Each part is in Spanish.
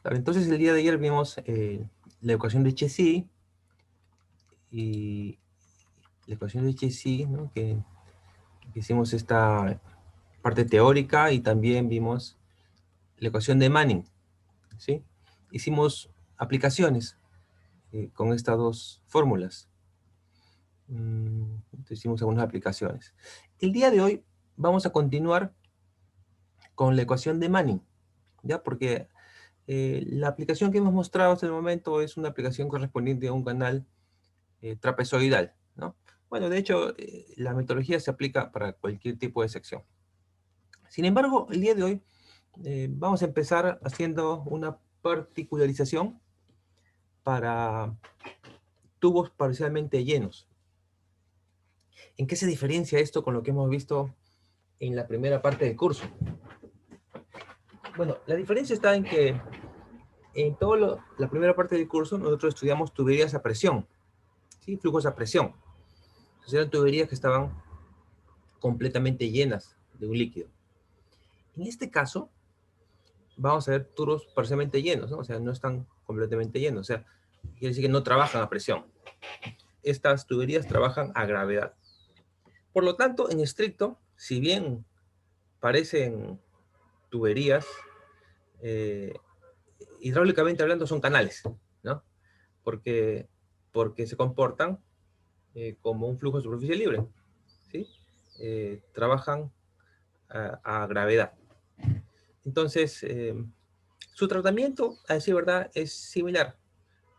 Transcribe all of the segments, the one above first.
Claro, entonces el día de ayer vimos la ecuación de Chezy y la ecuación de Chezy, ¿no? Que hicimos esta parte teórica y también vimos la ecuación de Manning, ¿sí? Hicimos aplicaciones con estas dos fórmulas. Hicimos algunas aplicaciones. El día de hoy vamos a continuar con la ecuación de Manning, ¿ya? Porque la aplicación que hemos mostrado hasta el momento es una aplicación correspondiente a un canal trapezoidal, ¿no? Bueno, de hecho, la metodología se aplica para cualquier tipo de sección. Sin embargo, el día de hoy vamos a empezar haciendo una particularización para tubos parcialmente llenos. ¿En qué se diferencia esto con lo que hemos visto en la primera parte del curso? Bueno, la diferencia está en que en toda la primera parte del curso nosotros estudiamos tuberías a presión, ¿sí? Flujos a presión. Entonces eran tuberías que estaban completamente llenas de un líquido. En este caso, vamos a ver tubos parcialmente llenos, ¿no? O sea, no están completamente llenos. O sea, quiere decir que no trabajan a presión. Estas tuberías trabajan a gravedad. Por lo tanto, en estricto, si bien parecen tuberías, eh, hidráulicamente hablando son canales, ¿no? Porque, porque se comportan como un flujo de superficie libre, ¿sí? Trabajan a gravedad. Entonces, su tratamiento, a decir verdad, es similar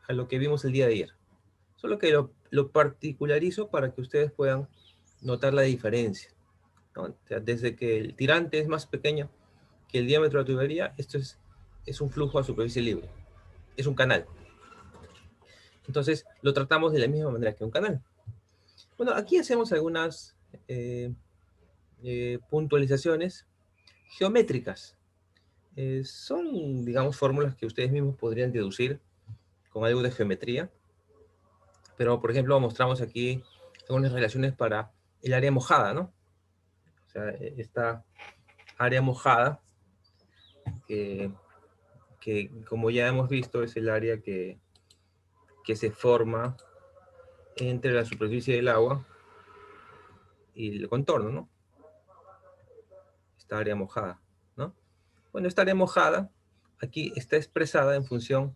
a lo que vimos el día de ayer. Solo que lo particularizo para que ustedes puedan notar la diferencia, ¿no? O sea, desde que el tirante es más pequeño que el diámetro de la tubería, esto es un flujo a superficie libre, es un canal. Entonces, lo tratamos de la misma manera que un canal. Bueno, aquí hacemos algunas eh, puntualizaciones geométricas. Son, digamos, fórmulas que ustedes mismos podrían deducir con algo de geometría, pero, por ejemplo, mostramos aquí algunas relaciones para el área mojada, ¿no? O sea, esta área mojada, que, que como ya hemos visto, es el área que se forma entre la superficie del agua y el contorno, ¿no? Esta área mojada, ¿no? Bueno, esta área mojada aquí está expresada en función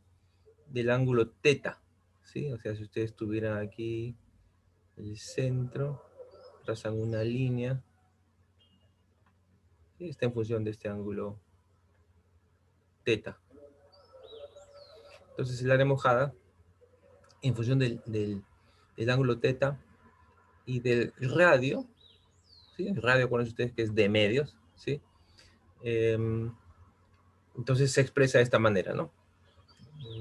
del ángulo teta, ¿sí? O sea, si ustedes tuvieran aquí el centro, trazan una línea, ¿sí? Está en función de este ángulo teta. Entonces el área mojada, en función del ángulo teta y del radio, ¿sí? El radio, acuérdense ustedes que es de medios, ¿sí? Entonces se expresa de esta manera, ¿no?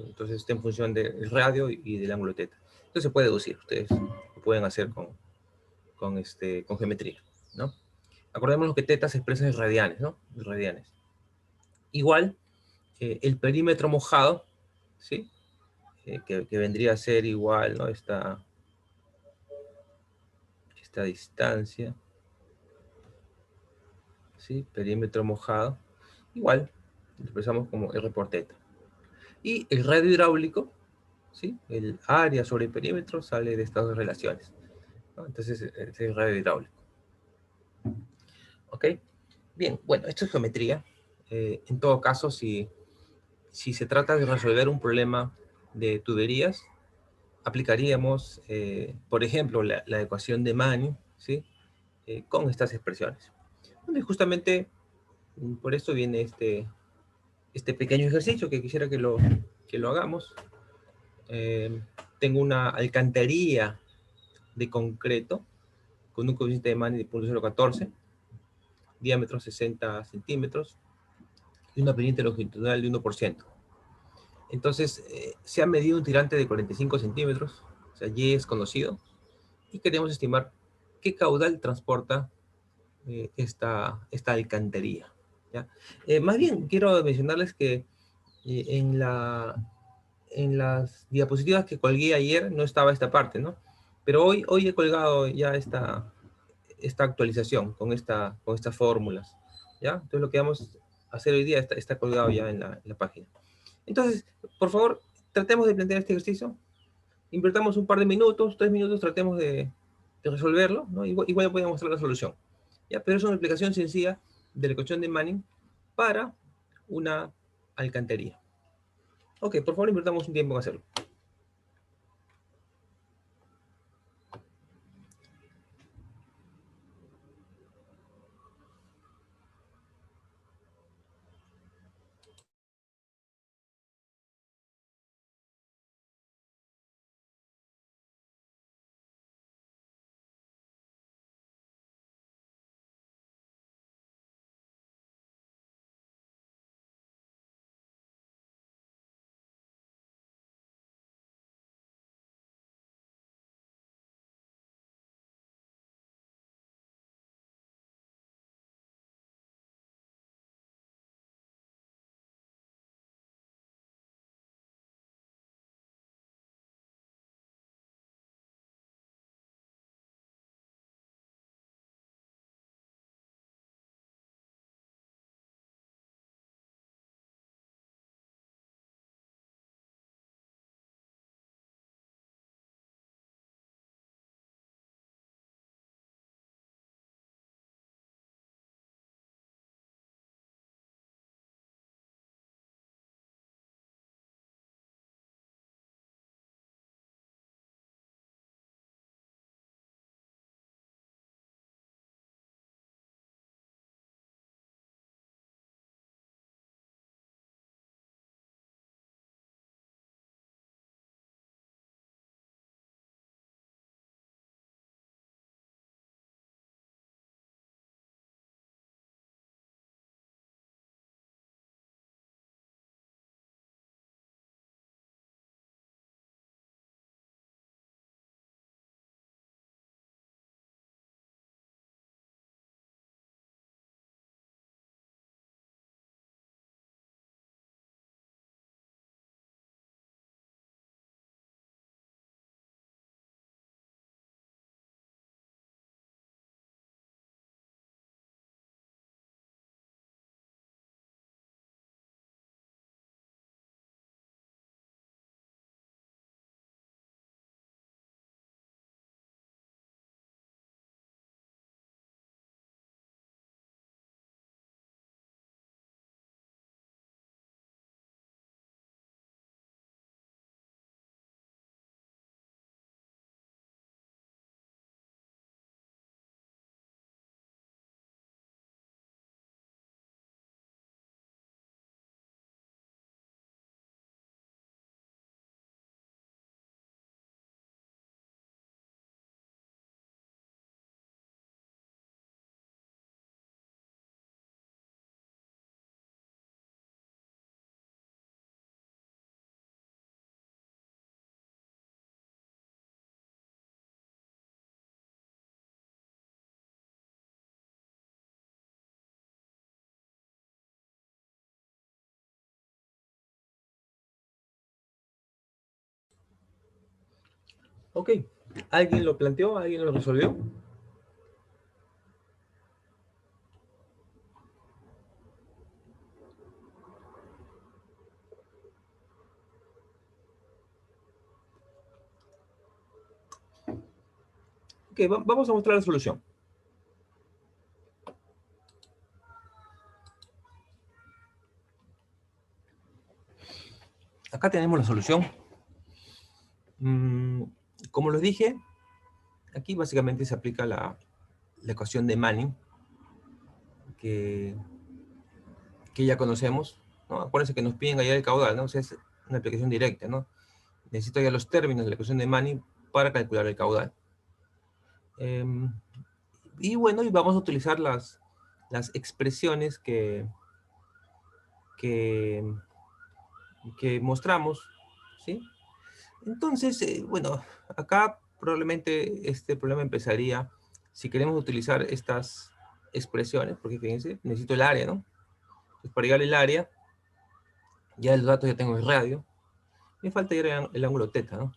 Entonces está en función del radio y del ángulo teta. Entonces se puede deducir, ustedes lo pueden hacer con geometría, ¿no? Acordémonos que teta se expresa en radianes, ¿no? En radianes. Igual, el perímetro mojado, ¿sí? Que vendría a ser igual, ¿no? Esta distancia, ¿sí? Perímetro mojado, igual, lo expresamos como R por teta. Y el radio hidráulico, ¿sí? El área sobre el perímetro sale de estas dos relaciones, ¿no? Entonces, es el radio hidráulico. ¿Ok? Bien, bueno, esto es geometría. En todo caso, si se trata de resolver un problema de tuberías, aplicaríamos, por ejemplo, la ecuación de Manning, ¿sí? Con estas expresiones. Bueno, y justamente por esto viene este pequeño ejercicio que quisiera que lo hagamos. Tengo una alcantarilla de concreto con un coeficiente de Manning de 0.014, diámetro 60 centímetros y una pendiente longitudinal de 1%. Entonces, se ha medido un tirante de 45 centímetros, o sea, Y es conocido, y queremos estimar qué caudal transporta esta alcantarilla, ¿ya? Más bien, quiero mencionarles que en las diapositivas que colgué ayer no estaba esta parte, ¿no? Pero hoy he colgado ya esta actualización con estas fórmulas, ¿ya? Entonces lo que vamos a hacer hoy día está colgado ya en la página. Entonces, por favor, tratemos de plantear este ejercicio. Invertamos un par de minutos, 3 minutos, tratemos de resolverlo, ¿no? Igual voy a mostrar la solución. ¿Ya? Pero es una aplicación sencilla de la ecuación de Manning para una alcantarilla. Ok, por favor, invertamos un tiempo en hacerlo. Ok, ¿alguien lo planteó? ¿Alguien lo resolvió? Ok, vamos a mostrar la solución. Acá tenemos la solución. Como les dije, aquí básicamente se aplica la ecuación de Manning, que ya conocemos, ¿no? Acuérdense que nos piden hallar el caudal, ¿no? O sea, es una aplicación directa, ¿no? Necesito ya los términos de la ecuación de Manning para calcular el caudal. Y bueno, y vamos a utilizar las expresiones que, que mostramos, ¿sí? Entonces, bueno, acá probablemente este problema empezaría si queremos utilizar estas expresiones, porque fíjense, necesito el área, ¿no? Entonces, para llegar al área, ya los datos ya tengo el radio, me falta llegar el ángulo teta, ¿no?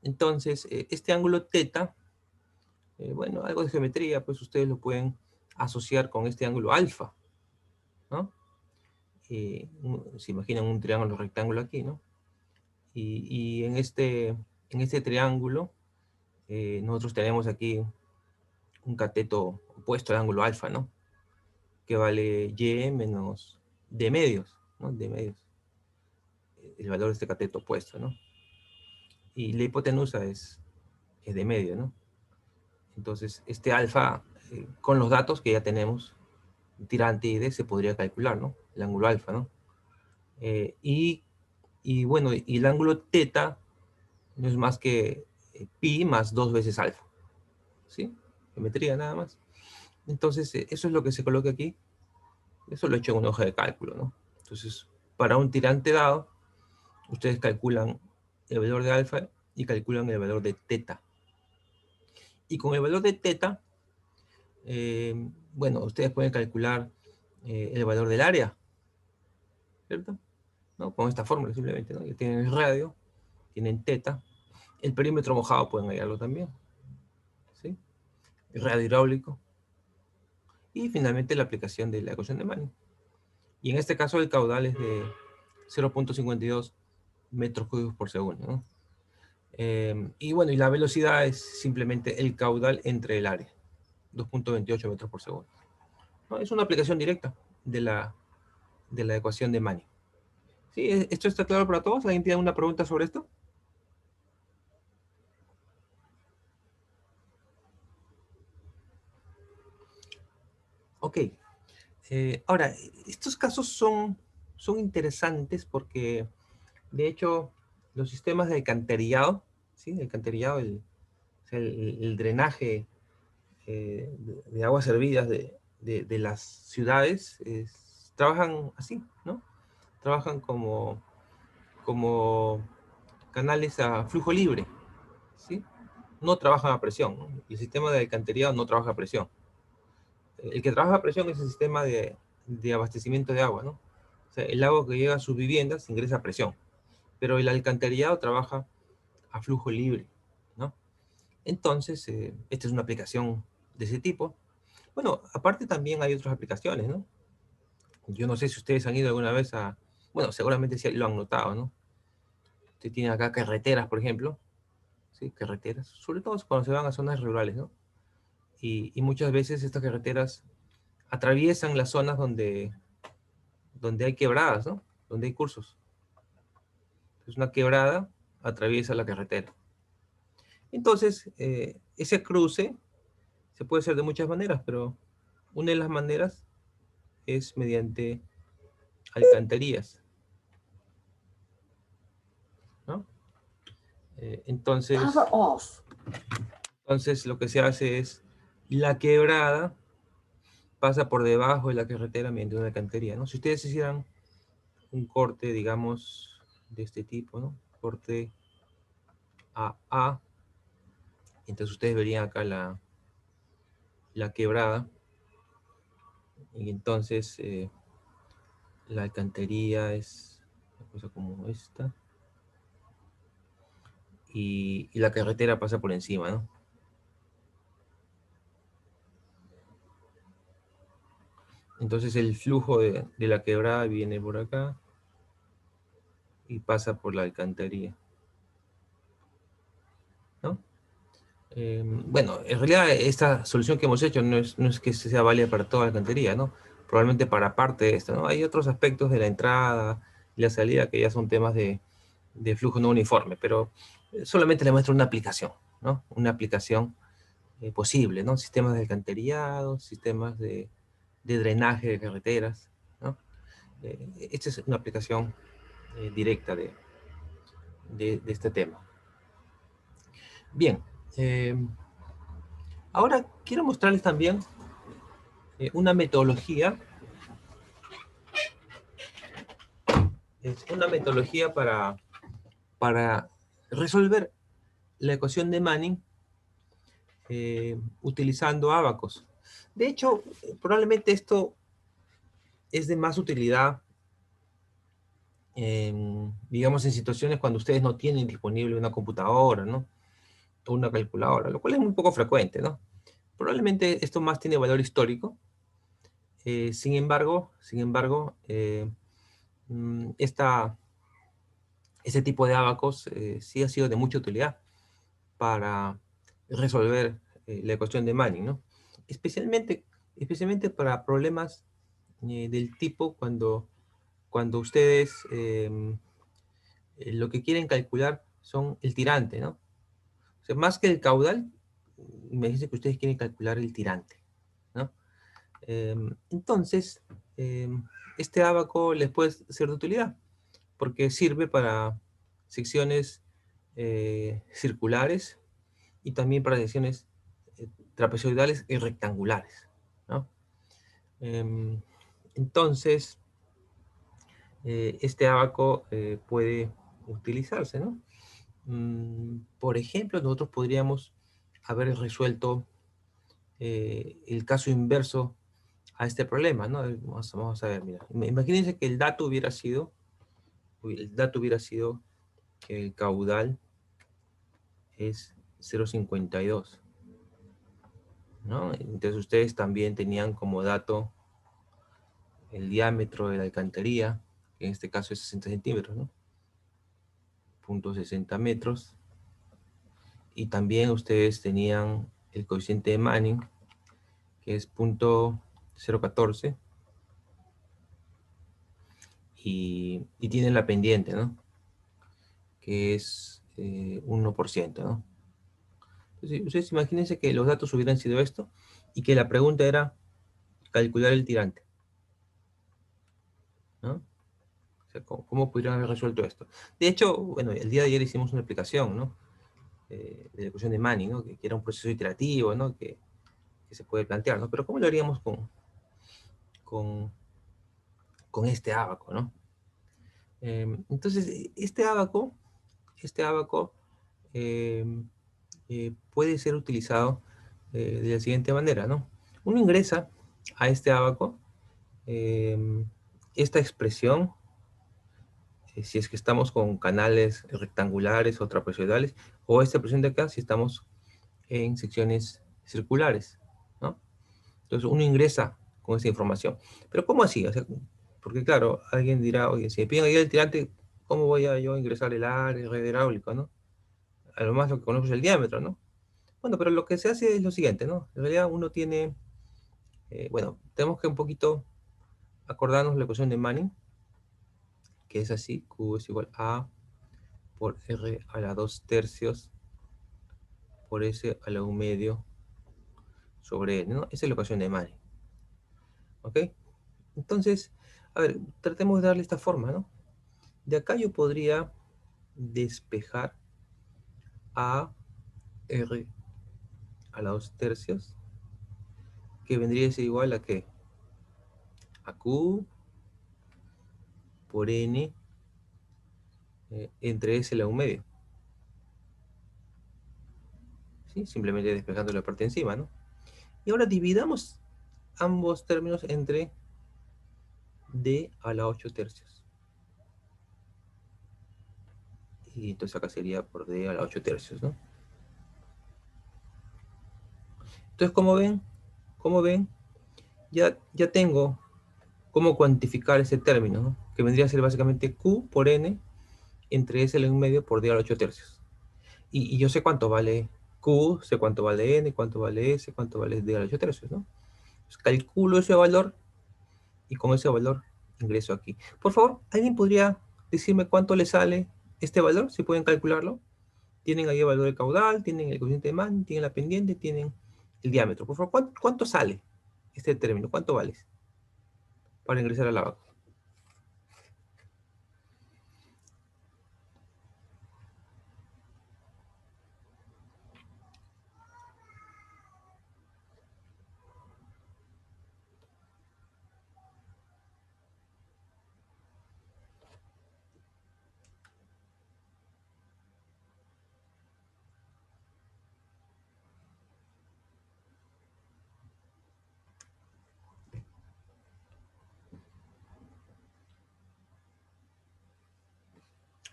Entonces, este ángulo teta, bueno, algo de geometría, pues ustedes lo pueden asociar con este ángulo alfa, ¿no? se imaginan un triángulo rectángulo aquí, ¿no? Y en este triángulo, nosotros tenemos aquí un cateto opuesto al ángulo alfa, ¿no? Que vale y menos d medios, ¿no? D medios. El valor de este cateto opuesto, ¿no? Y la hipotenusa es d medio, ¿no? Entonces, este alfa, con los datos que ya tenemos, tirante y d, se podría calcular, ¿no? El ángulo alfa, ¿no? Y bueno, y el ángulo teta no es más que pi más 2 veces alfa, ¿sí? Geometría nada más. Entonces, eso es lo que se coloca aquí. Eso lo he hecho en una hoja de cálculo, ¿no? Entonces, para un tirante dado, ustedes calculan el valor de alfa y calculan el valor de teta. Y con el valor de teta, bueno, ustedes pueden calcular el valor del área, ¿cierto? ¿No? Con esta fórmula simplemente, ¿no? Ya tienen el radio, tienen teta. El perímetro mojado pueden hallarlo también, ¿sí? El radio hidráulico. Y finalmente la aplicación de la ecuación de Manning. Y en este caso el caudal es de 0.52 metros cúbicos por segundo, ¿no? Y bueno, y la velocidad es simplemente el caudal entre el área, 2.28 metros por segundo, ¿no? Es una aplicación directa de la ecuación de Manning. ¿Sí? ¿Esto está claro para todos? ¿Alguien tiene una pregunta sobre esto? Ok. Ahora, estos casos son interesantes porque, de hecho, los sistemas de alcantarillado, ¿sí? El alcantarillado, o sea, el drenaje de aguas servidas de las ciudades, trabajan así, ¿no? Trabajan como canales a flujo libre, ¿sí? No trabajan a presión, ¿no? El sistema de alcantarillado no trabaja a presión. El que trabaja a presión es el sistema de abastecimiento de agua, ¿no? O sea, el agua que llega a sus viviendas ingresa a presión, pero el alcantarillado trabaja a flujo libre, ¿no? Entonces, esta es una aplicación de ese tipo. Bueno, aparte también hay otras aplicaciones, ¿no? Yo no sé si ustedes han ido alguna vez bueno, seguramente sí lo han notado, ¿no? Usted tiene acá carreteras, por ejemplo, ¿sí? Carreteras, sobre todo cuando se van a zonas rurales, ¿no? Y muchas veces estas carreteras atraviesan las zonas donde hay quebradas, ¿no? Donde hay cursos. Entonces una quebrada atraviesa la carretera. Entonces, ese cruce se puede hacer de muchas maneras, pero una de las maneras es mediante alcantarillas, ¿no? Entonces, entonces lo que se hace es la quebrada pasa por debajo de la carretera mediante una alcantarilla, ¿no? Si ustedes hicieran un corte, digamos, de este tipo, ¿no? Corte AA, entonces ustedes verían acá la quebrada, y entonces la alcantarilla es una cosa como esta, y la carretera pasa por encima, ¿no? Entonces el flujo de la quebrada viene por acá y pasa por la alcantarilla, ¿no? Bueno, en realidad esta solución que hemos hecho no es que sea válida para toda la alcantarilla, ¿no? Probablemente para parte de esto, ¿no? Hay otros aspectos de la entrada y la salida que ya son temas de flujo no uniforme, pero solamente le muestro una aplicación, ¿no? Una aplicación posible, ¿no? Sistemas de alcantarillado, sistemas de drenaje de carreteras, ¿no? Esta es una aplicación directa de este tema. Bien, ahora quiero mostrarles también una metodología. Es una metodología para resolver la ecuación de Manning utilizando ábacos. De hecho, probablemente esto es de más utilidad, digamos, en situaciones cuando ustedes no tienen disponible una computadora, ¿no? O una calculadora, lo cual es muy poco frecuente, ¿no? Probablemente esto más tiene valor histórico. Sin embargo, este tipo de ábacos sí ha sido de mucha utilidad para resolver la ecuación de Manning, ¿no? Especialmente para problemas del tipo cuando ustedes lo que quieren calcular son el tirante, ¿no? O sea, más que el caudal, me dice que ustedes quieren calcular el tirante, ¿no? Entonces, este ábaco les puede ser de utilidad, porque sirve para secciones circulares y también para secciones trapezoidales y rectangulares, ¿no? Em, entonces, este ábaco puede utilizarse, ¿no? Por ejemplo, nosotros podríamos haber resuelto el caso inverso a este problema, ¿no? Vamos a ver, mira. Imagínense que el dato hubiera sido que el caudal es 0,52, ¿no? Entonces ustedes también tenían como dato el diámetro de la alcantarilla, que en este caso es 60 centímetros, ¿no? 0,60 metros. Y también ustedes tenían el coeficiente de Manning, que es 0,014. Y tienen la pendiente, ¿no? Que es 1%, ¿no? Entonces, ustedes imagínense que los datos hubieran sido esto y que la pregunta era calcular el tirante, ¿no? O sea, ¿cómo pudieran haber resuelto esto? De hecho, bueno, el día de ayer hicimos una aplicación, ¿no? De la ecuación de Manning, ¿no? Que era un proceso iterativo, ¿no? Que se puede plantear, ¿no? Pero ¿cómo lo haríamos con, con este ábaco, ¿no? Entonces, este ábaco puede ser utilizado de la siguiente manera, ¿no? Uno ingresa a este ábaco esta expresión, si es que estamos con canales rectangulares o trapezoidales, o esta expresión de acá si estamos en secciones circulares, ¿no? Entonces uno ingresa con esa información. Pero ¿cómo así? O sea, porque claro, alguien dirá, oye, si me piden ahí el tirante, ¿cómo voy a yo ingresar el área, el red hidráulico, ¿no? A lo más lo que conozco es el diámetro, ¿no? Bueno, pero lo que se hace es lo siguiente, ¿no? En realidad uno tiene, bueno, tenemos que un poquito acordarnos la ecuación de Manning, que es así: Q es igual a por R a la 2 tercios por S a la 1 medio sobre N, ¿no? Esa es la ecuación de Manning, ¿ok? Entonces, a ver, tratemos de darle esta forma, ¿no? De acá yo podría despejar a R a la 2 tercios, que vendría a ser igual a ¿qué? A Q por N entre S a la 1 medio. ¿Sí? Simplemente despejando la parte de encima, ¿no? Y ahora dividamos ambos términos entre D a la 8 tercios. Y entonces acá sería por D a la 8 tercios, ¿no? Entonces, como ven, ya tengo cómo cuantificar ese término, ¿no? Que vendría a ser básicamente Q por N entre S a la 1 medio por D a la 8 tercios. Y yo sé cuánto vale Q, sé cuánto vale N, cuánto vale S, cuánto vale D a la 8 tercios, ¿no? Entonces, calculo ese valor y con ese valor ingreso aquí. Por favor, ¿alguien podría decirme cuánto le sale este valor? Si pueden calcularlo. Tienen ahí el valor del caudal, tienen el coeficiente de Manning, tienen la pendiente, tienen el diámetro. Por favor, ¿cuánto sale este término? ¿Cuánto vale para ingresar al abaco?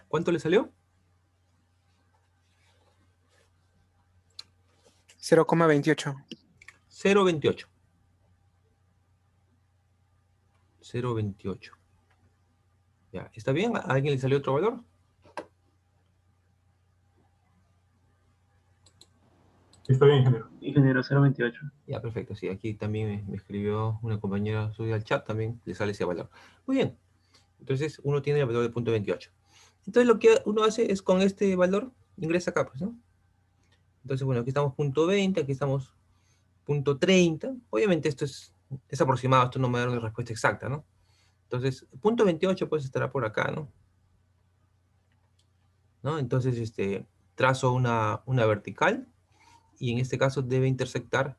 ¿Cuánto le salió? 0,28. 0,28. 0,28. Ya, ¿está bien? ¿A alguien le salió otro valor? Está bien, ingeniero. Ingeniero 028. Ya, perfecto. Sí, aquí también me escribió una compañera suya al chat, también le sale ese valor. Muy bien. Entonces, uno tiene el valor de punto 28. Entonces, lo que uno hace es con este valor, ingresa acá, pues, ¿no? Entonces, bueno, aquí estamos punto 20, aquí estamos punto 30. Obviamente esto es aproximado, esto no me da una respuesta exacta, ¿no? Entonces, punto 28 pues estará por acá, ¿no? ¿No? Entonces, trazo una vertical y en este caso debe intersectar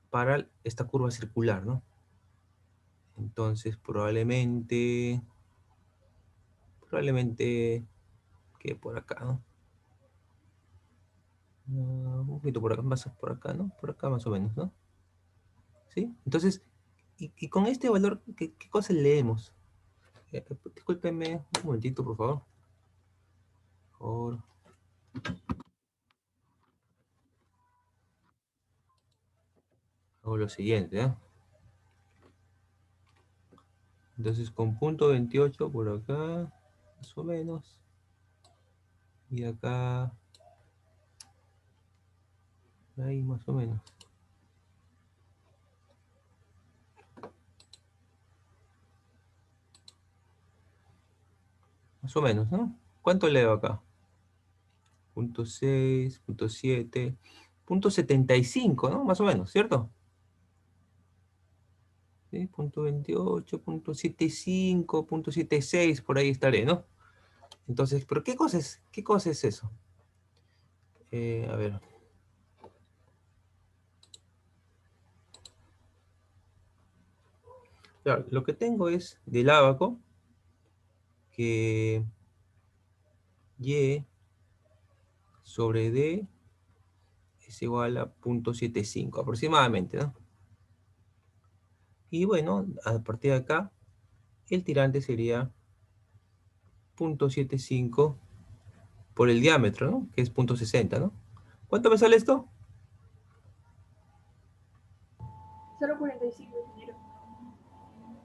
para esta curva circular, ¿no? Entonces, probablemente que por acá, ¿no? Un poquito por acá, más por acá, ¿no? Por acá más o menos, ¿no? ¿Sí? Entonces, y con este valor, ¿qué cosa leemos? Discúlpenme un momentito, por favor. Hago lo siguiente, ¿eh? Entonces, con punto 28 por acá, más o menos. Y acá, ahí más o menos. Más o menos, ¿no? ¿Cuánto leo acá? Punto 6, punto 7, punto 75, ¿no? Más o menos, ¿cierto? ¿Sí? Punto 28, punto 75, punto 76, por ahí estaré, ¿no? Entonces, ¿pero qué cosa es eso? A ver. Claro, lo que tengo es del ábaco que Y sobre D es igual a 0.75 aproximadamente, ¿no? Y bueno, a partir de acá, el tirante sería 0.75 por el diámetro, ¿no? Que es 0.60, ¿no? ¿Cuánto me sale esto? 0,45, ingeniero.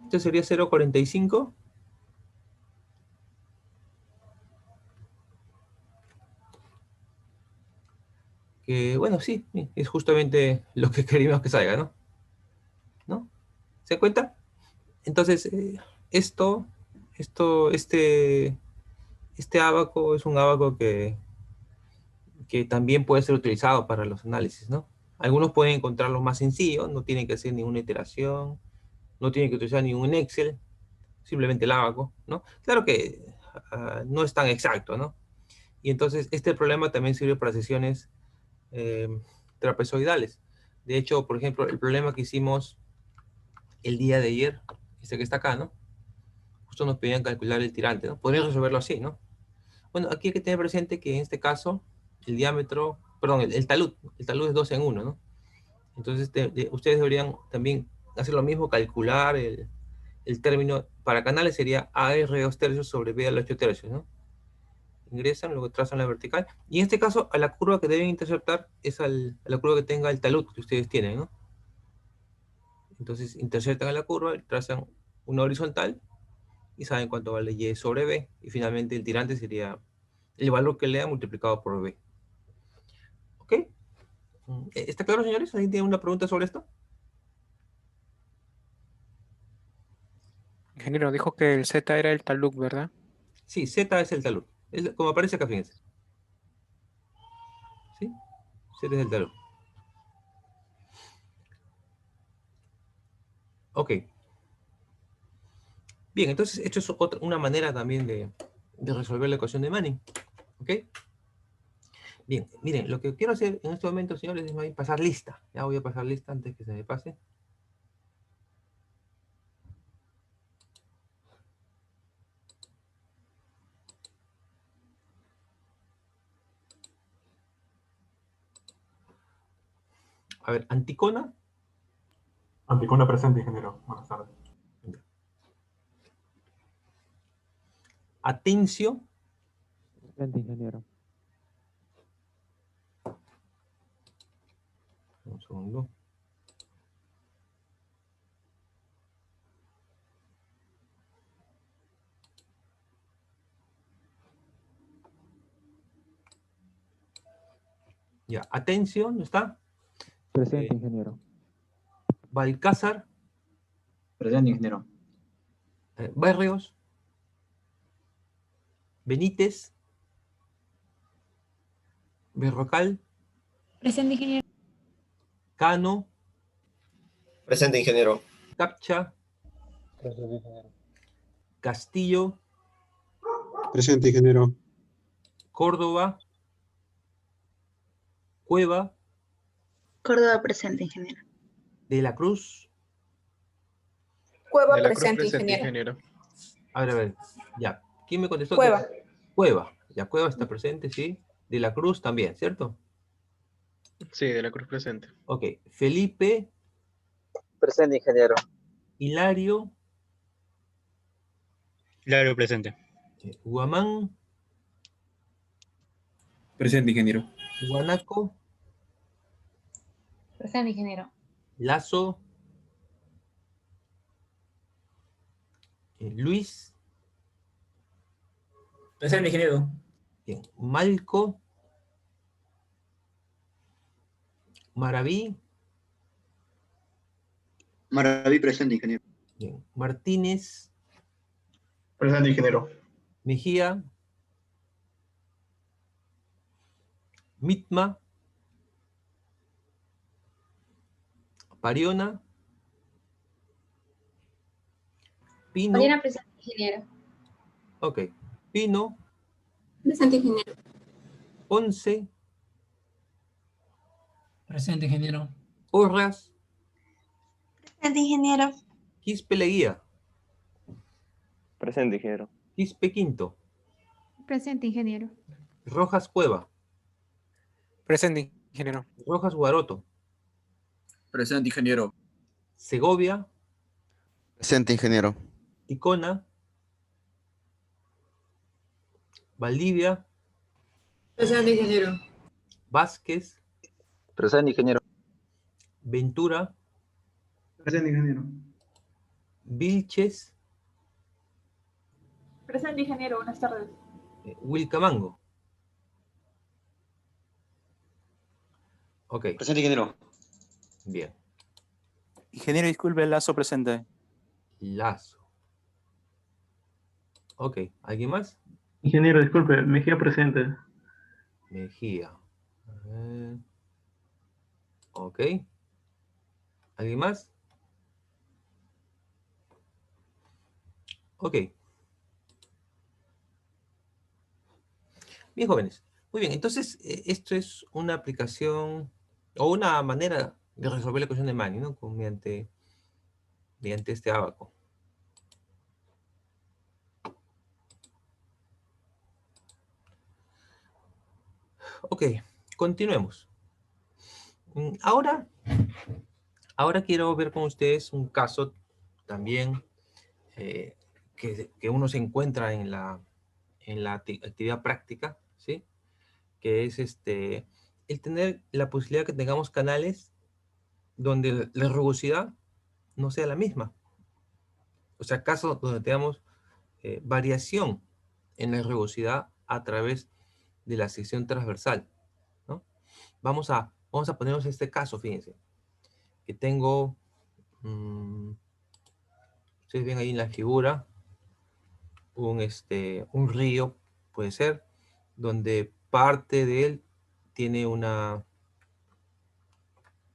Esto sería 0.45. Que bueno, sí, es justamente lo que queríamos que salga, ¿no? ¿No? ¿Se cuenta? Entonces, esto, esto, este ábaco es un ábaco que también puede ser utilizado para los análisis, ¿no? Algunos pueden encontrarlo más sencillo, no tienen que hacer ninguna iteración, no tienen que utilizar ningún Excel, simplemente el ábaco, ¿no? Claro que no es tan exacto, ¿no? Y entonces este problema también sirve para sesiones eh, trapezoidales. De hecho, por ejemplo, el problema que hicimos el día de ayer, este que está acá, ¿no? Justo nos pedían calcular el tirante, ¿no? Podríamos resolverlo así, ¿no? Bueno, aquí hay que tener presente que en este caso el diámetro, perdón, el talud es 2 en 1, ¿no? Entonces ustedes deberían también hacer lo mismo, calcular el término para canales sería AR2 tercios sobre B al 8 tercios, ¿no? Ingresan, luego trazan la vertical. Y en este caso, a la curva que deben interceptar es a la curva que tenga el talud que ustedes tienen, ¿no? Entonces interceptan a la curva, trazan una horizontal y saben cuánto vale Y sobre B. Y finalmente el tirante sería el valor que lea multiplicado por B. ¿Ok? ¿Está claro, señores? ¿Alguien tiene una pregunta sobre esto? Ingeniero, dijo que el Z era el taluk, ¿verdad? Sí, Z es el talud. Es como aparece acá, fíjense. ¿Sí? Z es el talud. Ok. Bien, entonces esto es una manera también de resolver la ecuación de Manning. ¿Ok? Bien, miren, lo que quiero hacer en este momento, señores, es pasar lista. Ya voy a pasar lista antes que se me pase. A ver, Anticona. Anticona presente, ingeniero. Buenas tardes. Atencio. Presente, ingeniero. Un segundo. Ya, Atención, ¿no está? Presente, ingeniero. Balcázar, Presente, ingeniero. Barrios, Benítez, Berrocal, Presente, ingeniero. Cano, Presente, ingeniero. Capcha, Presente, ingeniero. Castillo, Presente, ingeniero. Córdoba, Cueva, Córdoba presente, ingeniero. De la Cruz. Cueva De la Cruz presente, presente, ingeniero. ingeniero. A ver, ya. ¿Quién me contestó? Cueva. Cueva. Ya, Cueva está presente, sí. De la Cruz también, ¿cierto? Sí, de la Cruz presente. Ok. Felipe, Presente, ingeniero. Hilario, Claro, presente. Guamán, Presente, ingeniero. Guanaco, Presente, ingeniero. Lazo, Luis, Presente, ingeniero. bien, Malco, Maraví, Maraví, presente, ingeniero. bien, Martínez, Presente, ingeniero. Mejía, Mitma, Pariona, Pino, Mariana, presente, ingeniero. ok, Pino, Presente, ingeniero. Ponce, Presente, ingeniero. Porras, Presente, ingeniero. Quispe Leguía, Presente, ingeniero. Quispe Quinto, Presente, ingeniero. Rojas Cueva, Presente, ingeniero. Rojas Guaroto, Presente, ingeniero. Segovia, Presente, ingeniero. Ticona, Valdivia, Presente, ingeniero. Vázquez, Presente, ingeniero. Ventura, Presente, ingeniero. Vilches, Presente, ingeniero. Buenas tardes. Wilcamango. Ok, Presente, ingeniero. bien. Ingeniero, disculpe, Lazo presente. Lazo. Ok, ¿alguien más? Ingeniero, disculpe, Mejía presente. Mejía. A ver. Ok. ¿Alguien más? Ok. Bien, jóvenes. Muy bien, entonces esto es una aplicación o una manera de resolver la ecuación de Manning, ¿no? Mediante este ábaco. Ok, continuemos. Ahora quiero ver con ustedes un caso también que uno se encuentra en la actividad práctica, ¿sí? Que es el tener la posibilidad que tengamos canales donde la rugosidad no sea la misma. O sea, casos donde tengamos variación en la rugosidad a través de la sección transversal, ¿no? Vamos a ponernos este caso, fíjense, que tengo, ustedes ven ahí en la figura, un río, puede ser, donde parte de él tiene una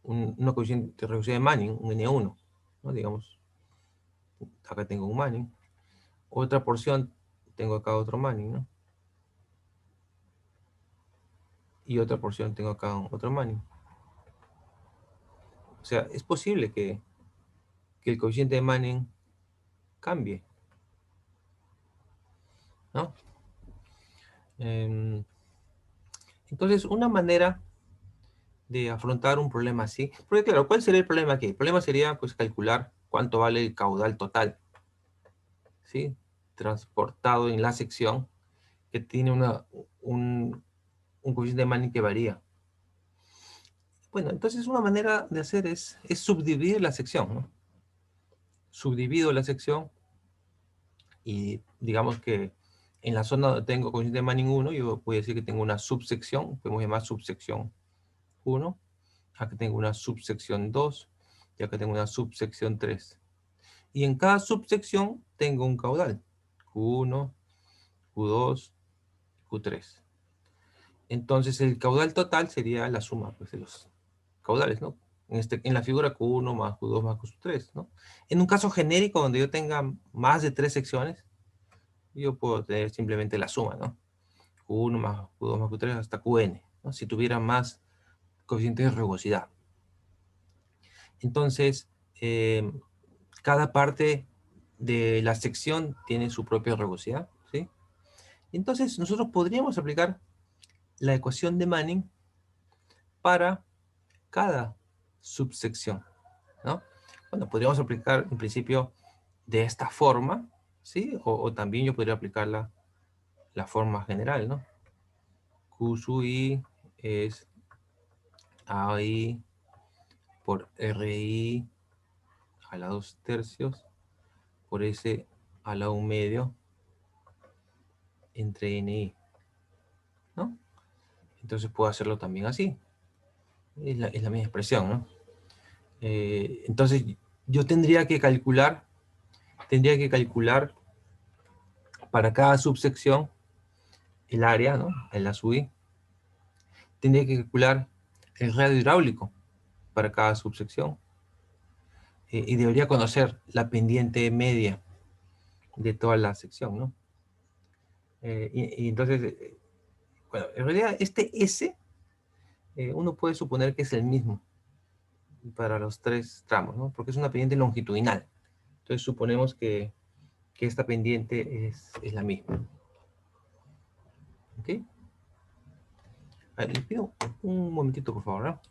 coeficiente de reducción de Manning, un N1, ¿no? Digamos, acá tengo un Manning. Otra porción, tengo acá otro Manning, ¿no? Y otra porción tengo acá otro Manning. O sea, es posible que el coeficiente de Manning cambie, ¿no? Entonces, una manera de afrontar un problema así, porque claro, ¿cuál sería el problema aquí? El problema sería, pues, calcular cuánto vale el caudal total, ¿sí? Transportado en la sección que tiene un coeficiente de Manning que varía. Bueno, entonces una manera de hacer es subdividir la sección, ¿no? Subdivido la sección y digamos que en la zona donde tengo coeficiente de Manning 1, yo voy a decir que tengo una subsección, podemos llamar subsección 1. Acá tengo una subsección 2. Y acá tengo una subsección 3. Y en cada subsección tengo un caudal. Q1, Q2, Q3. Entonces el caudal total sería la suma pues, de los caudales, ¿no? En la figura Q1 más Q2 más Q3, ¿no? En un caso genérico donde yo tenga más de 3 secciones, yo puedo tener simplemente la suma, ¿no? Q1 más Q2 más Q3 hasta Qn, ¿no? Si tuviera más coeficientes de rugosidad. Entonces, cada parte de la sección tiene su propia rugosidad, ¿sí? Entonces, nosotros podríamos aplicar la ecuación de Manning para cada subsección, ¿no? Bueno, podríamos aplicar en principio de esta forma, ¿sí? O también yo podría aplicar la forma general, ¿no? Q sub I es AI por RI a la 2/3 por S a la 1/2 entre NI, ¿no? Entonces puedo hacerlo también así. Es la misma expresión, ¿no? Entonces yo tendría que calcular para cada subsección el área, ¿no? En la sub I. Tendría que calcular el radio hidráulico para cada subsección. Y debería conocer la pendiente media de toda la sección, ¿no? Y entonces, bueno, en realidad este S, uno puede suponer que es el mismo para los 3 tramos, ¿no? Porque es una pendiente longitudinal. Entonces suponemos que esta pendiente es la misma. ¿Ok? A ver, les pido un momentito, por favor, ¿no?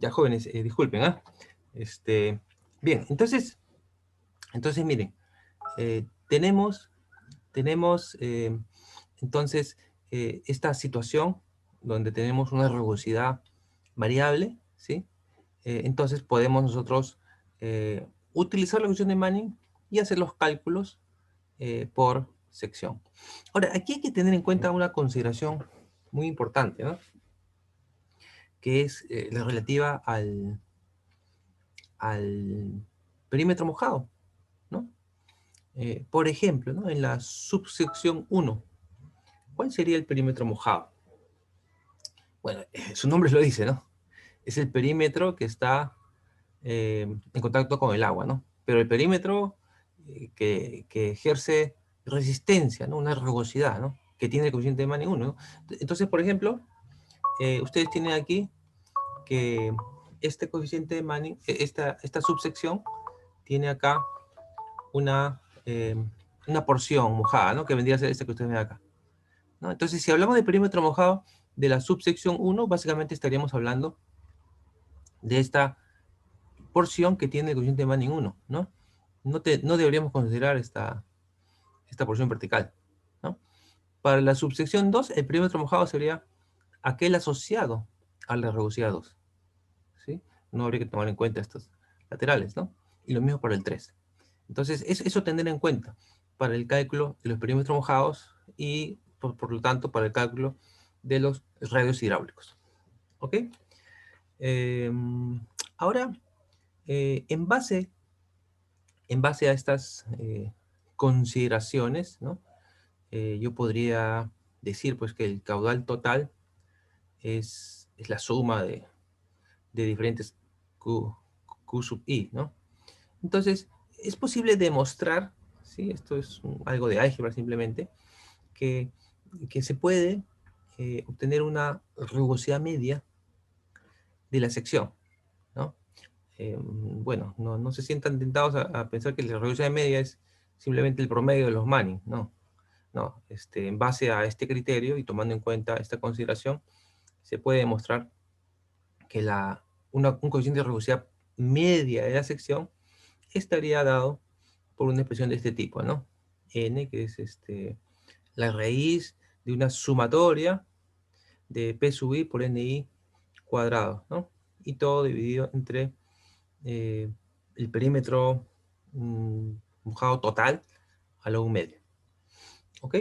Ya, jóvenes, disculpen, ¿ah? Bien, entonces miren, tenemos entonces esta situación donde tenemos una rugosidad variable, ¿sí? Entonces podemos nosotros utilizar la ecuación de Manning y hacer los cálculos por sección. Ahora, aquí hay que tener en cuenta una consideración muy importante, ¿no? Que es la relativa al perímetro mojado, ¿no? Por ejemplo, ¿no? En la subsección 1, ¿cuál sería el perímetro mojado? Bueno, su nombre lo dice, ¿no? Es el perímetro que está en contacto con el agua, ¿no? Pero el perímetro que ejerce resistencia, ¿no? Una rugosidad, ¿no? Que tiene el coeficiente de Manning 1, ¿no? Entonces, por ejemplo, ustedes tienen aquí que este coeficiente de Manning, esta subsección, tiene acá una porción mojada, ¿no? Que vendría a ser esta que ustedes ven acá, ¿no? Entonces, si hablamos de perímetro mojado de la subsección 1, básicamente estaríamos hablando de esta porción que tiene el coeficiente de Manning 1, ¿no? No deberíamos considerar esta porción vertical, ¿no? Para la subsección 2, el perímetro mojado sería aquel asociado a la rugosidad 2, ¿sí? No habría que tomar en cuenta estos laterales, ¿no? Y lo mismo para el 3. Entonces, eso tener en cuenta para el cálculo de los perímetros mojados y, por lo tanto, para el cálculo de los radios hidráulicos. ¿Ok? Ahora, en base a estas consideraciones, ¿no? Yo podría decir pues, que el caudal total es la suma de diferentes Q sub I, ¿no? Entonces, es posible demostrar, ¿sí? Esto es algo de álgebra simplemente, que se puede obtener una rugosidad media de la sección, ¿no? Bueno, no se sientan tentados a pensar que la rugosidad media es simplemente el promedio de los Manning, no. No, en base a este criterio y tomando en cuenta esta consideración, se puede demostrar que un coeficiente de rugosidad media de la sección estaría dado por una expresión de este tipo, ¿no? N, que es la raíz de una sumatoria de P sub I por NI cuadrado, ¿no? Y todo dividido entre el perímetro mojado total a lo medio. ¿Ok?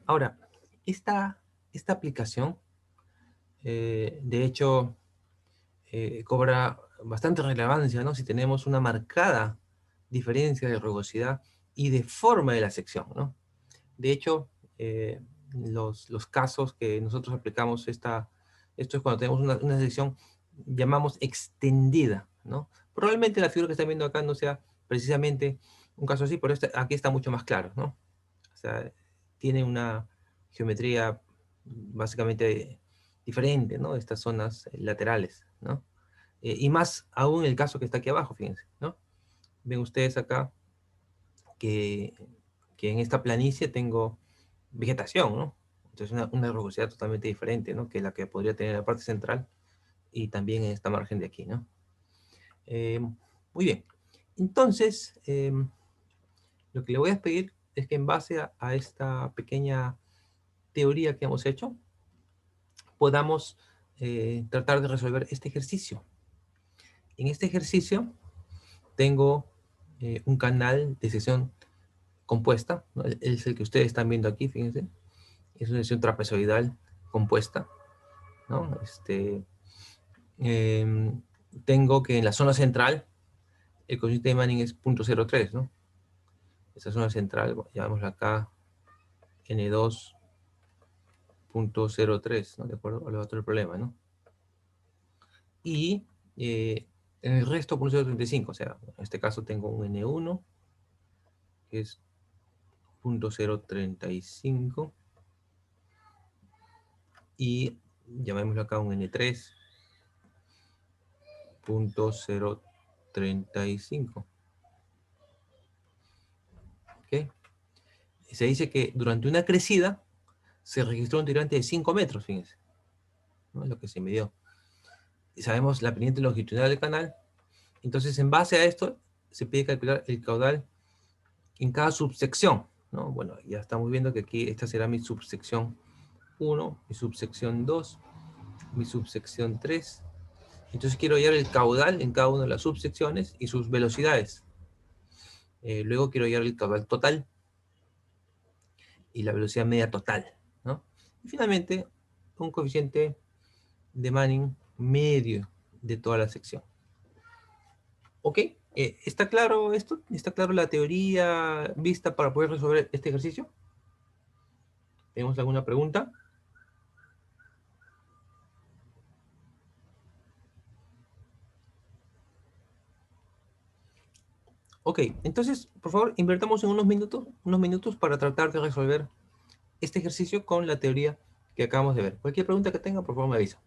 Ahora, esta aplicación, de hecho, cobra bastante relevancia, ¿no? Si tenemos una marcada diferencia de rugosidad y de forma de la sección, ¿no? De hecho, los casos que nosotros aplicamos, esto es cuando tenemos una sección, llamamos extendida, ¿no? Probablemente la figura que están viendo acá no sea precisamente un caso así, pero aquí está mucho más claro, ¿no? O sea, tiene una geometría básicamente diferente, ¿no? Estas zonas laterales, ¿no? Y más aún el caso que está aquí abajo, fíjense, ¿no? Ven ustedes acá que en esta planicie tengo vegetación, ¿no? Entonces una rugosidad totalmente diferente, ¿no? Que la que podría tener en la parte central y también en esta margen de aquí, ¿no? Muy bien. Entonces, lo que le voy a pedir es que en base a esta pequeña teoría que hemos hecho, podamos tratar de resolver este ejercicio. En este ejercicio tengo un canal de sección compuesta, ¿no? Es el que ustedes están viendo aquí, fíjense. Es una sección trapezoidal compuesta, ¿no? Tengo que en la zona central el coeficiente de Manning es 0.03, ¿no? Esa zona central, llamémosla acá N2.03, ¿no? De acuerdo al otro problema, ¿no? Y en el resto 0.035, o sea, en este caso tengo un N1, que es 0.035, y llamémoslo acá un N3, 0.035. ¿Ok? Se dice que durante una crecida se registró un tirante de 5 metros, fíjense, ¿no? Es lo que se midió. Y sabemos la pendiente longitudinal del canal. Entonces, en base a esto, se pide calcular el caudal en cada subsección, ¿no? Bueno, ya estamos viendo que aquí esta será mi subsección 1, mi subsección 2, mi subsección 3. Entonces quiero hallar el caudal en cada una de las subsecciones y sus velocidades. Luego quiero hallar el caudal total y la velocidad media total, ¿no? Y finalmente, un coeficiente de Manning medio de toda la sección. ¿Ok? ¿Está claro esto? ¿Está claro la teoría vista para poder resolver este ejercicio? ¿Tenemos alguna pregunta? Ok, entonces, por favor, invertamos en unos minutos para tratar de resolver este ejercicio con la teoría que acabamos de ver. Cualquier pregunta que tenga, por favor, me avisa.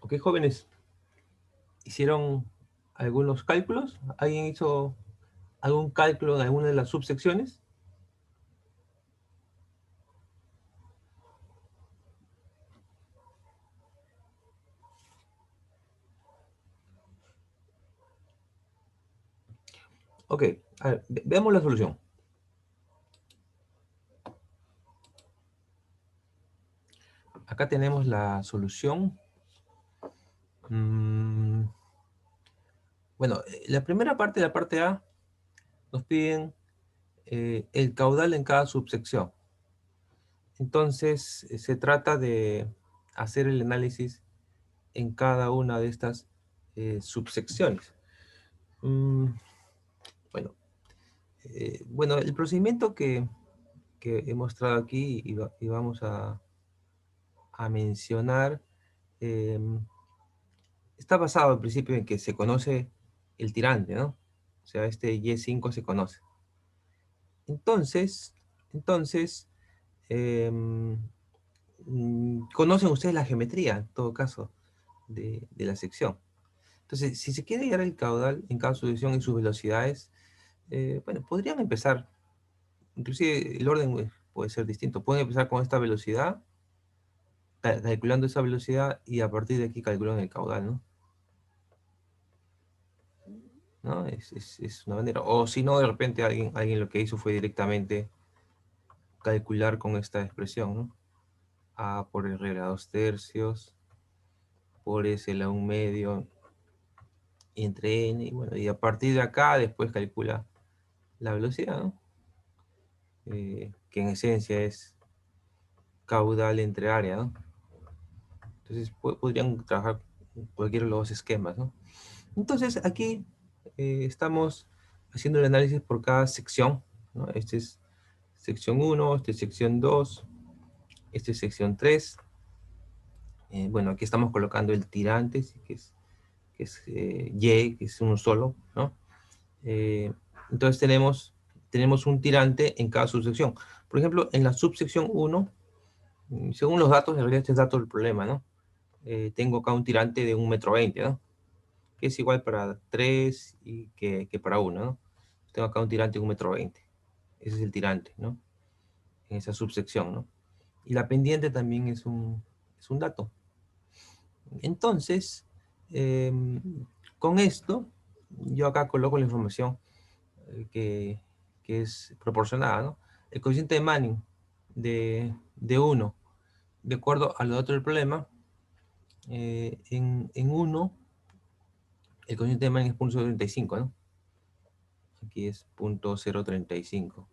Ok, jóvenes, ¿hicieron algunos cálculos? ¿Alguien hizo algún cálculo en alguna de las subsecciones? Ok, a ver, veamos la solución. Acá tenemos la solución. Bueno, la primera parte de la parte A nos piden el caudal en cada subsección. Entonces, se trata de hacer el análisis en cada una de estas subsecciones. Bueno, el procedimiento que he mostrado aquí y vamos a mencionar está basado en principio en que se conoce el tirante, ¿no? O sea, este Y5 se conoce. Entonces, conocen ustedes la geometría, en todo caso, de la sección. Entonces, si se quiere hallar el caudal en cada subsección y sus velocidades, bueno, podrían empezar, inclusive el orden puede ser distinto. Pueden empezar con esta velocidad, calculando esa velocidad, y a partir de aquí calculan el caudal, ¿no? ¿No? Es una manera. O si no, de repente alguien lo que hizo fue directamente calcular con esta expresión, ¿no? A por el regla 2/3, por S la 1/2, entre N, y bueno, y a partir de acá después calcula la velocidad, ¿no? Que en esencia es caudal entre área, ¿no? Entonces podrían trabajar cualquiera de los dos esquemas, ¿no? Entonces aquí estamos haciendo el análisis por cada sección, ¿no? Este es sección 1, este es sección 2, este es sección 3. Bueno, aquí estamos colocando el tirante, que es Y, que es uno solo, ¿no? Entonces tenemos un tirante en cada subsección. Por ejemplo, en la subsección 1, según los datos, en realidad este es dato del problema, ¿no? Tengo acá un tirante de 1,20 m, ¿no? Que es igual para 3 y que para 1, ¿no? Tengo acá un tirante de 1,20 m. Ese es el tirante, ¿no? En esa subsección, ¿no? Y la pendiente también es un dato. Entonces, con esto, yo acá coloco la información que es proporcionada, ¿no? El coeficiente de Manning de 1, de acuerdo a los datos del problema, en 1, el coeficiente de Manning es 0.035, ¿no? Aquí es 0.035.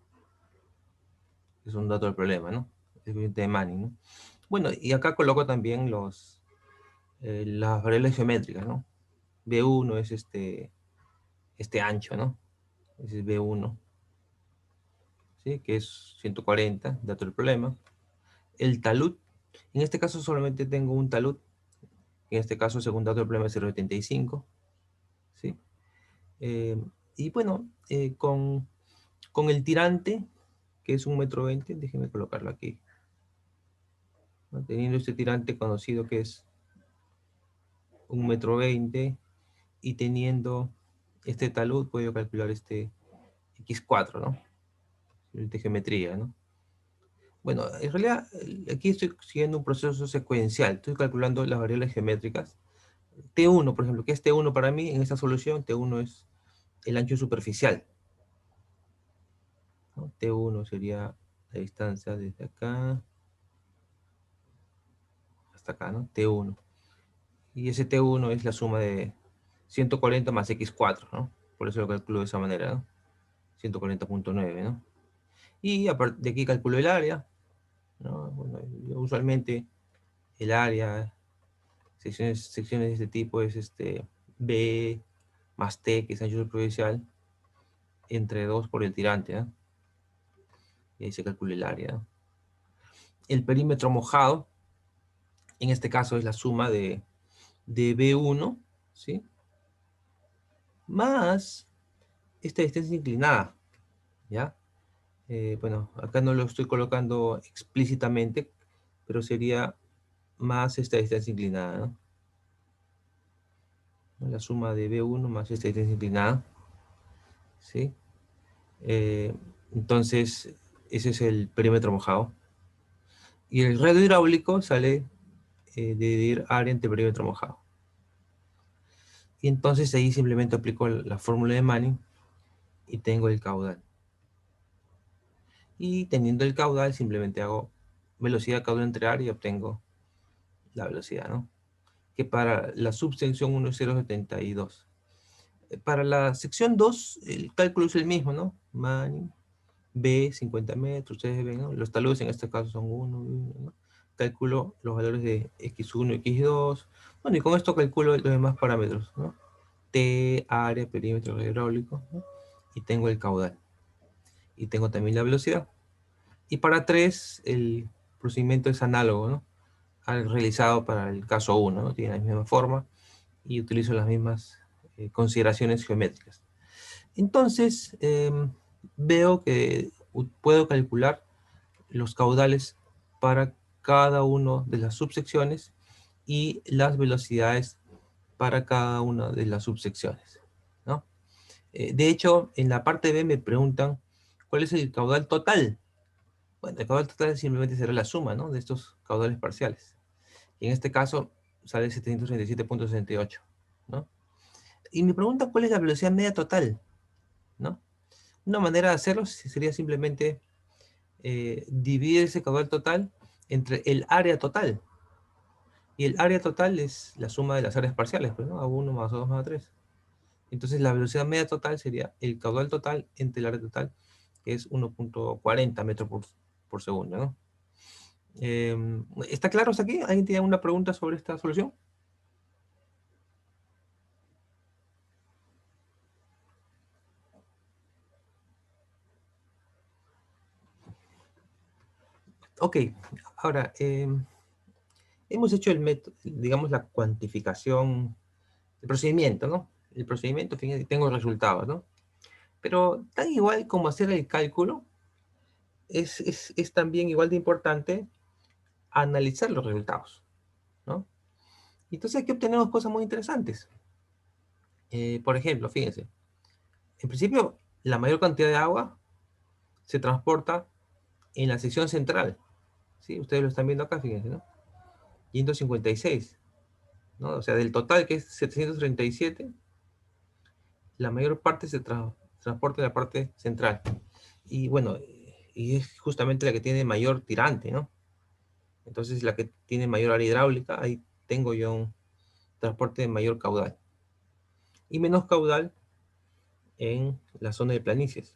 Es un dato del problema, ¿no? El coeficiente de Manning, ¿no? Bueno, y acá coloco también las variables geométricas, ¿no? B1 es este ancho, ¿no? Ese es B1, ¿sí? Que es 140, dato del problema. El talud, en este caso solamente tengo un talud, en este caso según dato del problema es 0.75, ¿sí? Y bueno, con el tirante, que es 1,20 m, déjenme colocarlo aquí, ¿no? Teniendo este tirante conocido que es 1,20 m, y teniendo este talud, puedo calcular este X4, ¿no? De geometría, ¿no? Bueno, en realidad aquí estoy siguiendo un proceso secuencial. Estoy calculando las variables geométricas. T1, por ejemplo, que es T1 para mí en esta solución. T1 es el ancho superficial, ¿no? T1 sería la distancia desde acá hasta acá, ¿no? T1. Y ese T1 es la suma de 140 más X4, ¿no? Por eso lo calculo de esa manera, ¿no? 140.9, ¿no? Y de aquí calculo el área, ¿no? Bueno, yo usualmente el área, secciones de este tipo es B más T, que es ancho superficial, entre 2 por el tirante, ¿no? Y ahí se calcula el área, ¿no? El perímetro mojado, en este caso es la suma de B1, ¿sí? Más esta distancia inclinada, ¿ya? Bueno, acá no lo estoy colocando explícitamente, pero sería más esta distancia inclinada, ¿no? ¿no? La suma de B1 más esta distancia inclinada. ¿Sí? Entonces, ese es el perímetro mojado. Y el radio hidráulico sale de dividir área entre perímetro mojado. Y entonces ahí simplemente aplico la fórmula de Manning y tengo el caudal. Y teniendo el caudal, simplemente hago velocidad caudal entre área y obtengo la velocidad, ¿no? Que para la subsección 1 es 0,72. Para la sección 2, el cálculo es el mismo, ¿no? Manning, B, 50 metros, ustedes ven, ¿no? Los taludes en este caso son 1, ¿no? Calculo los valores de X1, X2. Bueno, y con esto calculo los demás parámetros, ¿no? T, área, perímetro hidráulico, ¿no? Y tengo el caudal. Y tengo también la velocidad. Y para 3, el procedimiento es análogo, ¿no? Al realizado para el caso 1, ¿no? Tiene la misma forma y utilizo las mismas consideraciones geométricas. Entonces, veo que puedo calcular los caudales para cada una de las subsecciones y las velocidades para cada una de las subsecciones, ¿no? De hecho, en la parte B me preguntan cuál es el caudal total. Bueno, el caudal total simplemente será la suma, ¿no? De estos caudales parciales. Y en este caso sale 737.68, ¿no? Y me preguntan cuál es la velocidad media total, ¿no? Una manera de hacerlo sería simplemente dividir ese caudal total entre el área total. Y el área total es la suma de las áreas parciales, pues, ¿no? A1 más A2 más A3. Entonces la velocidad media total sería el caudal total entre el área total, que es 1.40 metros por segundo, ¿no? ¿Está claro hasta aquí? ¿Alguien tiene alguna pregunta sobre esta solución? Ok, ahora, hemos hecho el método, digamos, la cuantificación, el procedimiento, ¿no? El procedimiento, fíjense, tengo resultados, ¿no? Pero tan igual como hacer el cálculo, es también igual de importante analizar los resultados, ¿no? Entonces aquí obtenemos cosas muy interesantes. Por ejemplo, fíjense, en principio, la mayor cantidad de agua se transporta en la sección central, ¿sí? Ustedes lo están viendo acá, fíjense, ¿no? 156, ¿no? O sea, del total que es 737, la mayor parte se transporta en la parte central. Y bueno, y es justamente la que tiene mayor tirante, ¿no? Entonces la que tiene mayor área hidráulica, ahí tengo yo un transporte de mayor caudal. Y menos caudal en la zona de planicies.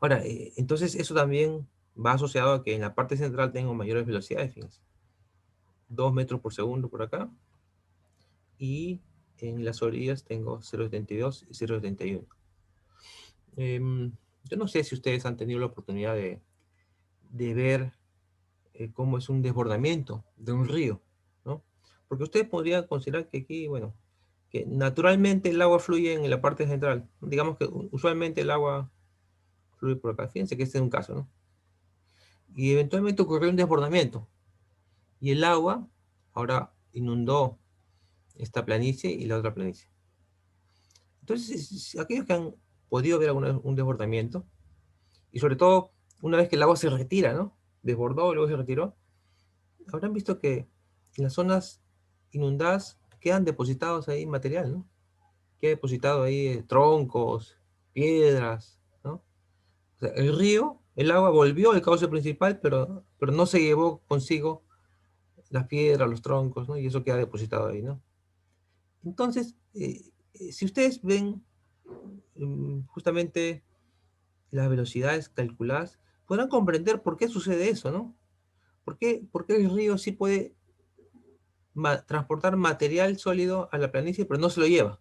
Ahora, entonces eso también va asociado a que en la parte central tengo mayores velocidades, fíjense. 2 metros por segundo por acá. Y en las orillas tengo 0.72 y 0.71. Yo no sé si ustedes han tenido la oportunidad de ver cómo es un desbordamiento de un río, ¿no? Porque ustedes podrían considerar que aquí, bueno, que naturalmente el agua fluye en la parte central. Digamos que usualmente el agua fluye por acá. Fíjense que este es un caso, ¿no? Y eventualmente ocurrió un desbordamiento. Y el agua ahora inundó esta planicie y la otra planicie. Entonces, aquellos que han podido ver un desbordamiento, y sobre todo una vez que el agua se retira, ¿no? Desbordó y luego se retiró, habrán visto que en las zonas inundadas quedan depositados ahí material, ¿no? Queda depositado ahí troncos, piedras, ¿no? O sea, el río, el agua volvió al cauce principal, pero no se llevó consigo las piedras, los troncos, ¿no? Y eso queda depositado ahí, ¿no? Entonces, si ustedes ven justamente las velocidades calculadas, podrán comprender por qué sucede eso, ¿no? ¿Por qué el río sí puede transportar material sólido a la planicie, pero no se lo lleva?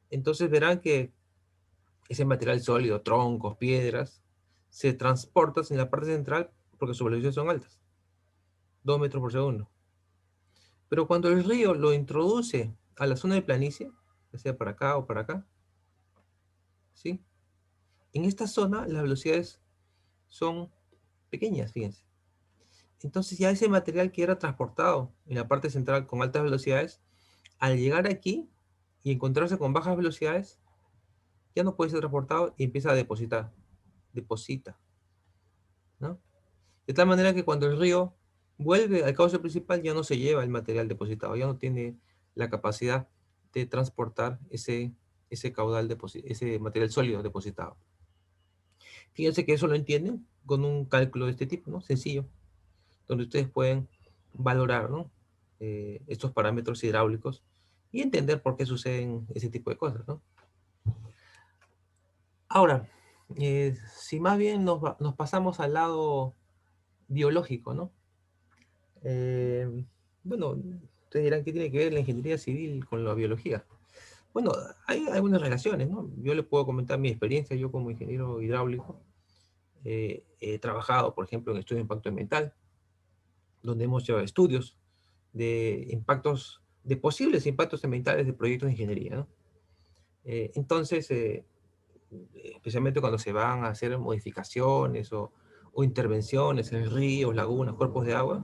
Entonces verán que ese material sólido, troncos, piedras, se transporta en la parte central porque sus velocidades son altas, 2 metros por segundo. Pero cuando el río lo introduce a la zona de planicie, ya sea para acá o para acá, ¿sí? En esta zona las velocidades son pequeñas, fíjense. Entonces ya ese material que era transportado en la parte central con altas velocidades, al llegar aquí y encontrarse con bajas velocidades, ya no puede ser transportado y empieza a deposita, ¿no? De tal manera que cuando el río vuelve al cauce principal ya no se lleva el material depositado, ya no tiene la capacidad de transportar ese caudal, ese material sólido depositado. Fíjense que eso lo entienden con un cálculo de este tipo, ¿no? Sencillo, donde ustedes pueden valorar, ¿no? Estos parámetros hidráulicos y entender por qué suceden ese tipo de cosas, ¿no? Ahora, si más bien nos pasamos al lado biológico, ¿no? Bueno, ustedes dirán, ¿qué tiene que ver la ingeniería civil con la biología? Bueno, hay algunas relaciones, ¿no? Yo les puedo comentar mi experiencia, yo como ingeniero hidráulico, he trabajado, por ejemplo, en estudio de impacto ambiental, donde hemos llevado estudios de impactos, de posibles impactos ambientales de proyectos de ingeniería, ¿no? Entonces, especialmente cuando se van a hacer modificaciones o intervenciones en ríos, lagunas, cuerpos de agua,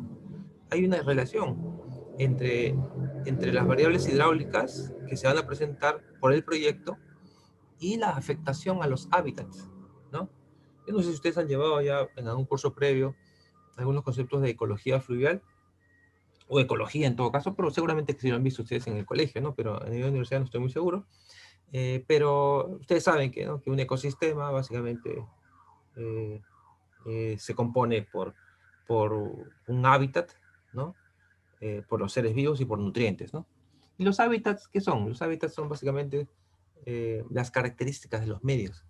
hay una relación entre las variables hidráulicas que se van a presentar por el proyecto y la afectación a los hábitats, ¿no? Yo no sé si ustedes han llevado ya en algún curso previo algunos conceptos de ecología fluvial, o ecología en todo caso, pero seguramente que sí lo han visto ustedes en el colegio, ¿no? Pero a nivel de universidad no estoy muy seguro. Pero ustedes saben que, ¿no? Que un ecosistema básicamente se compone por un hábitat, ¿no? Por los seres vivos y por nutrientes, ¿no? ¿Y los hábitats qué son? Los hábitats son básicamente las características de los medios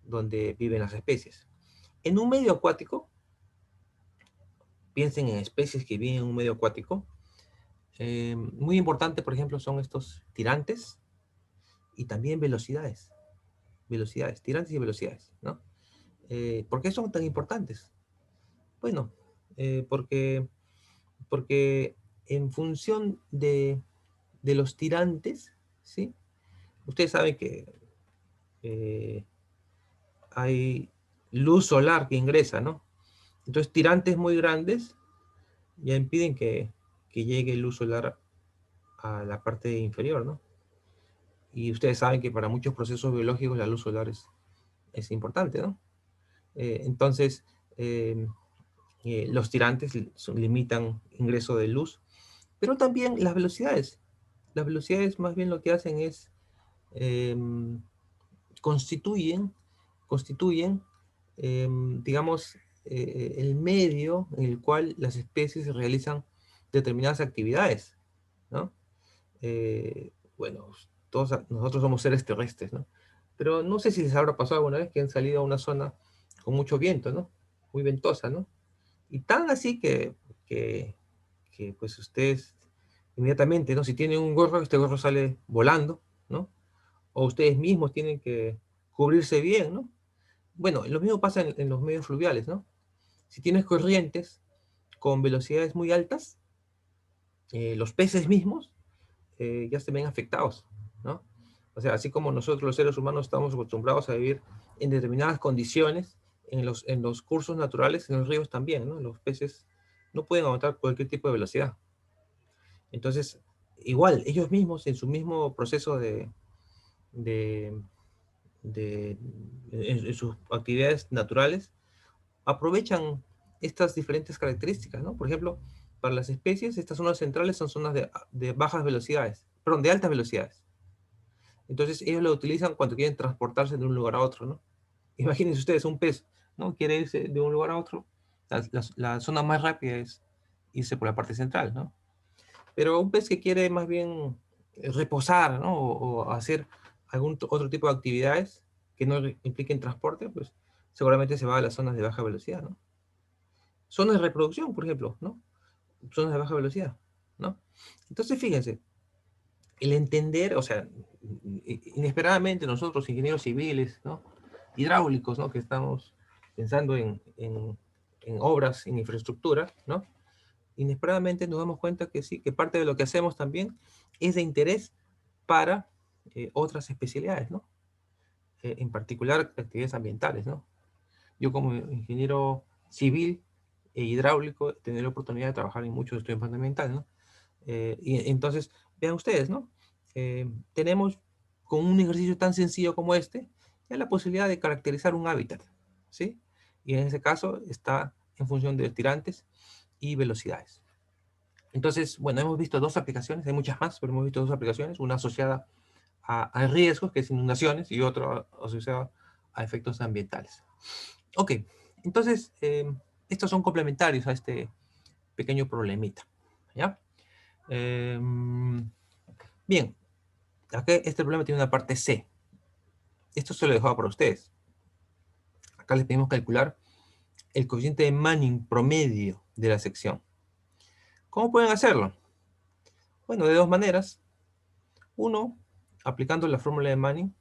donde viven las especies. En un medio acuático, piensen en especies que viven en un medio acuático, muy importante, por ejemplo, son estos tirantes y también velocidades, tirantes y velocidades, ¿no? ¿Por qué son tan importantes? Bueno, porque en función de los tirantes, ¿sí? Ustedes saben que hay luz solar que ingresa, ¿no? Entonces, tirantes muy grandes ya impiden que llegue luz solar a la parte inferior, ¿no? Y ustedes saben que para muchos procesos biológicos la luz solar es importante, ¿no? Entonces, los tirantes limitan ingreso de luz, pero también las velocidades. Las velocidades más bien lo que hacen es constituyen digamos, el medio en el cual las especies realizan determinadas actividades, ¿no? Bueno, todos nosotros somos seres terrestres, ¿no? Pero no sé si les habrá pasado alguna vez que han salido a una zona con mucho viento, ¿no? Muy ventosa, ¿no? Y tan así que pues ustedes inmediatamente, ¿no? Si tienen un gorro, este gorro sale volando, ¿no? O ustedes mismos tienen que cubrirse bien, ¿no? Bueno, lo mismo pasa en los medios fluviales, ¿no? Si tienes corrientes con velocidades muy altas, los peces mismos ya se ven afectados, ¿no? O sea, así como nosotros los seres humanos estamos acostumbrados a vivir en determinadas condiciones, en los cursos naturales, en los ríos también, ¿no? Los peces no pueden aguantar cualquier tipo de velocidad. Entonces, igual, ellos mismos en su mismo proceso en sus actividades naturales, aprovechan estas diferentes características, ¿no? Por ejemplo, para las especies, estas zonas centrales son zonas de bajas velocidades, perdón, de altas velocidades. Entonces, ellos lo utilizan cuando quieren transportarse de un lugar a otro, ¿no? Imagínense ustedes, un pez, ¿no? Quiere irse de un lugar a otro, la zona más rápida es irse por la parte central, ¿no? Pero un pez que quiere más bien reposar, ¿no? O hacer algún otro tipo de actividades que no impliquen transporte, pues seguramente se va a las zonas de baja velocidad, ¿no? Zonas de reproducción, por ejemplo, ¿no? Zonas de baja velocidad, ¿no? Entonces, fíjense, el entender, o sea, inesperadamente nosotros, ingenieros civiles, ¿no? Hidráulicos, ¿no? Que estamos pensando en obras, en infraestructura, ¿no? Inesperadamente nos damos cuenta que sí, que parte de lo que hacemos también es de interés para otras especialidades, ¿no? En particular actividades ambientales, ¿no? Yo como ingeniero civil e hidráulico he tenido la oportunidad de trabajar en muchos estudios ambientales, ¿no? Y entonces vean ustedes, ¿no? Tenemos con un ejercicio tan sencillo como este, ya la posibilidad de caracterizar un hábitat, ¿sí? Y en ese caso está en función de tirantes y velocidades. Entonces, bueno, hemos visto dos aplicaciones, hay muchas más, pero hemos visto dos aplicaciones, una asociada a riesgos, que es inundaciones, y otra asociada a efectos ambientales. Ok, entonces, estos son complementarios a este pequeño problemita, ¿ya? Bien, acá este problema tiene una parte C. Esto se lo dejaba para ustedes. Acá les pedimos calcular el coeficiente de Manning promedio de la sección. ¿Cómo pueden hacerlo? Bueno, de dos maneras. Uno, aplicando la fórmula de Manning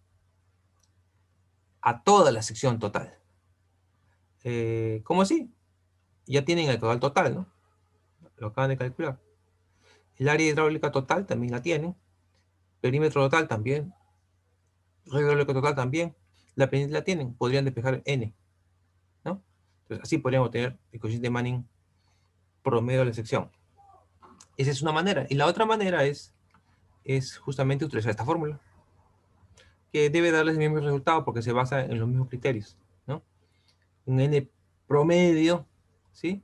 a toda la sección total. ¿Cómo así? Ya tienen el caudal total, ¿no? Lo acaban de calcular. El área hidráulica total también la tienen. Perímetro total también. Red hidráulica total también. La pendiente la tienen. Podrían despejar N, ¿no? Entonces, así podríamos tener el coeficiente de Manning promedio de la sección. Esa es una manera. Y la otra manera es justamente utilizar esta fórmula, que debe darles el mismo resultado porque se basa en los mismos criterios, ¿no? Un N promedio, ¿sí?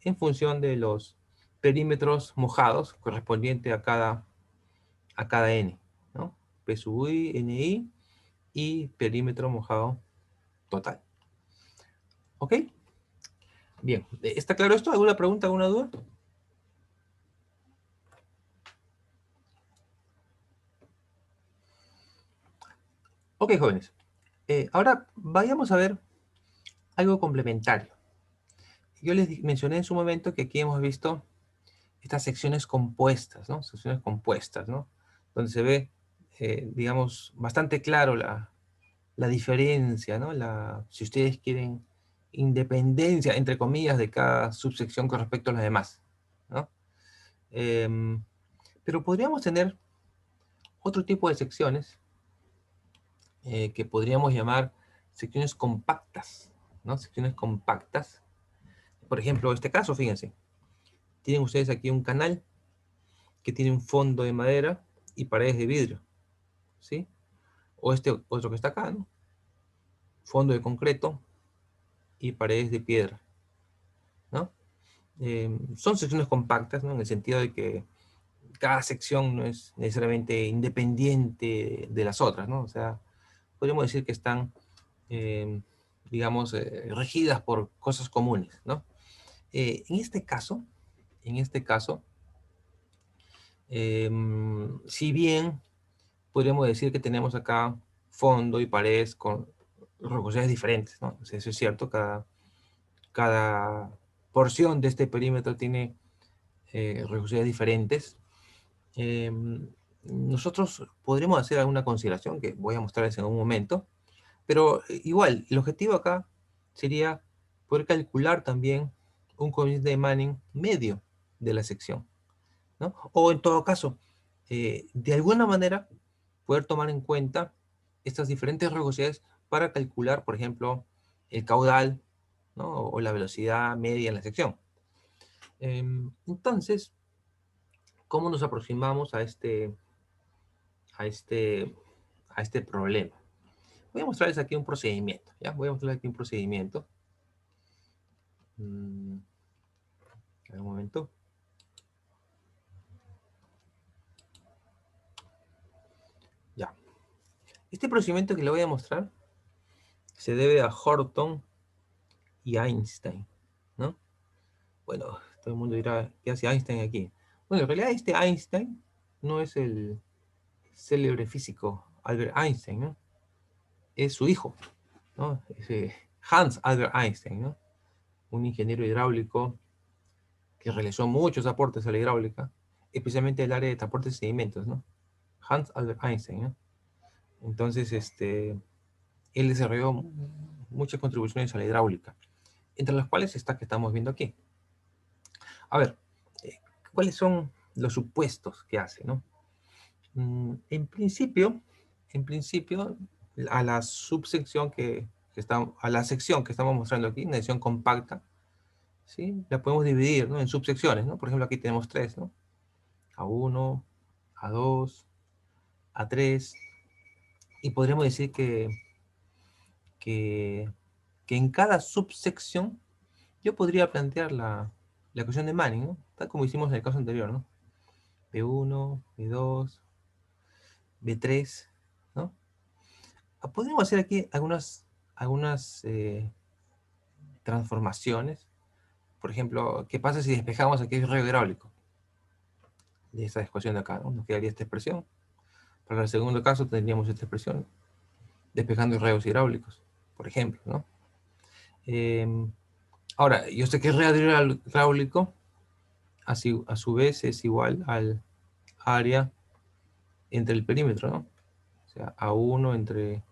En función de los perímetros mojados correspondiente a cada N, ¿no? P sub I, NI y perímetro mojado total. ¿Ok? Bien, ¿está claro esto? ¿Alguna pregunta, alguna duda? Ok, jóvenes. Ahora vayamos a ver algo complementario. Yo les mencioné en su momento que aquí hemos visto estas secciones compuestas, ¿no? Secciones compuestas, ¿no? Donde se ve, digamos, bastante claro la diferencia, ¿no? Si ustedes quieren, independencia, entre comillas, de cada subsección con respecto a las demás, ¿no? Pero podríamos tener otro tipo de secciones que podríamos llamar secciones compactas, ¿no? Secciones compactas. Por ejemplo, este caso, fíjense. Tienen ustedes aquí un canal que tiene un fondo de madera y paredes de vidrio, ¿sí? O este otro que está acá, ¿no? Fondo de concreto y paredes de piedra, ¿no? Son secciones compactas, ¿no? En el sentido de que cada sección no es necesariamente independiente de las otras, ¿no? O sea, podríamos decir que están, digamos, regidas por cosas comunes, ¿no? En este caso, si bien podríamos decir que tenemos acá fondo y paredes con rugosidades diferentes, ¿no? O sea, eso es cierto, cada porción de este perímetro tiene rugosidades diferentes. Nosotros podríamos hacer alguna consideración que voy a mostrarles en un momento, pero igual, el objetivo acá sería poder calcular también un coeficiente de Manning medio de la sección, ¿no? O en todo caso, de alguna manera, poder tomar en cuenta estas diferentes rugosidades para calcular, por ejemplo, el caudal, ¿no? O la velocidad media en la sección. Entonces, ¿cómo nos aproximamos a este problema? Voy a mostrarles aquí un procedimiento, ¿ya? Voy a mostrarles aquí un procedimiento. Un momento. Ya. Este procedimiento que le voy a mostrar se debe a Horton y Einstein, ¿no? Bueno, todo el mundo dirá, ¿qué hace Einstein aquí? Bueno, en realidad este Einstein no es el célebre físico Albert Einstein, ¿no? Es su hijo, ¿no? Es Hans Albert Einstein, ¿no? Un ingeniero hidráulico que realizó muchos aportes a la hidráulica, especialmente el área de transporte de sedimentos, ¿no? Hans Albert Einstein, ¿no? Entonces, él desarrolló muchas contribuciones a la hidráulica, entre las cuales está que estamos viendo aquí. A ver, ¿cuáles son los supuestos que hace, no? En principio, a la subsección a la sección que estamos mostrando aquí, una sección compacta, ¿sí? La podemos dividir, ¿no? En subsecciones, ¿no? Por ejemplo, aquí tenemos tres, ¿no? A1, A2, A3, y podríamos decir que en cada subsección yo podría plantear la ecuación de Manning, ¿no? Tal como hicimos en el caso anterior, ¿no? B1, B2, B3, ¿no? Podríamos hacer aquí algunas transformaciones. Por ejemplo, ¿qué pasa si despejamos aquí el radio hidráulico? De esta ecuación de acá, ¿no? Nos quedaría esta expresión. Para el segundo caso tendríamos esta expresión, despejando rayos hidráulicos, por ejemplo, ¿no? Ahora, yo sé que el radio hidráulico así, a su vez es igual al área entre el perímetro, ¿no? O sea, A1 entre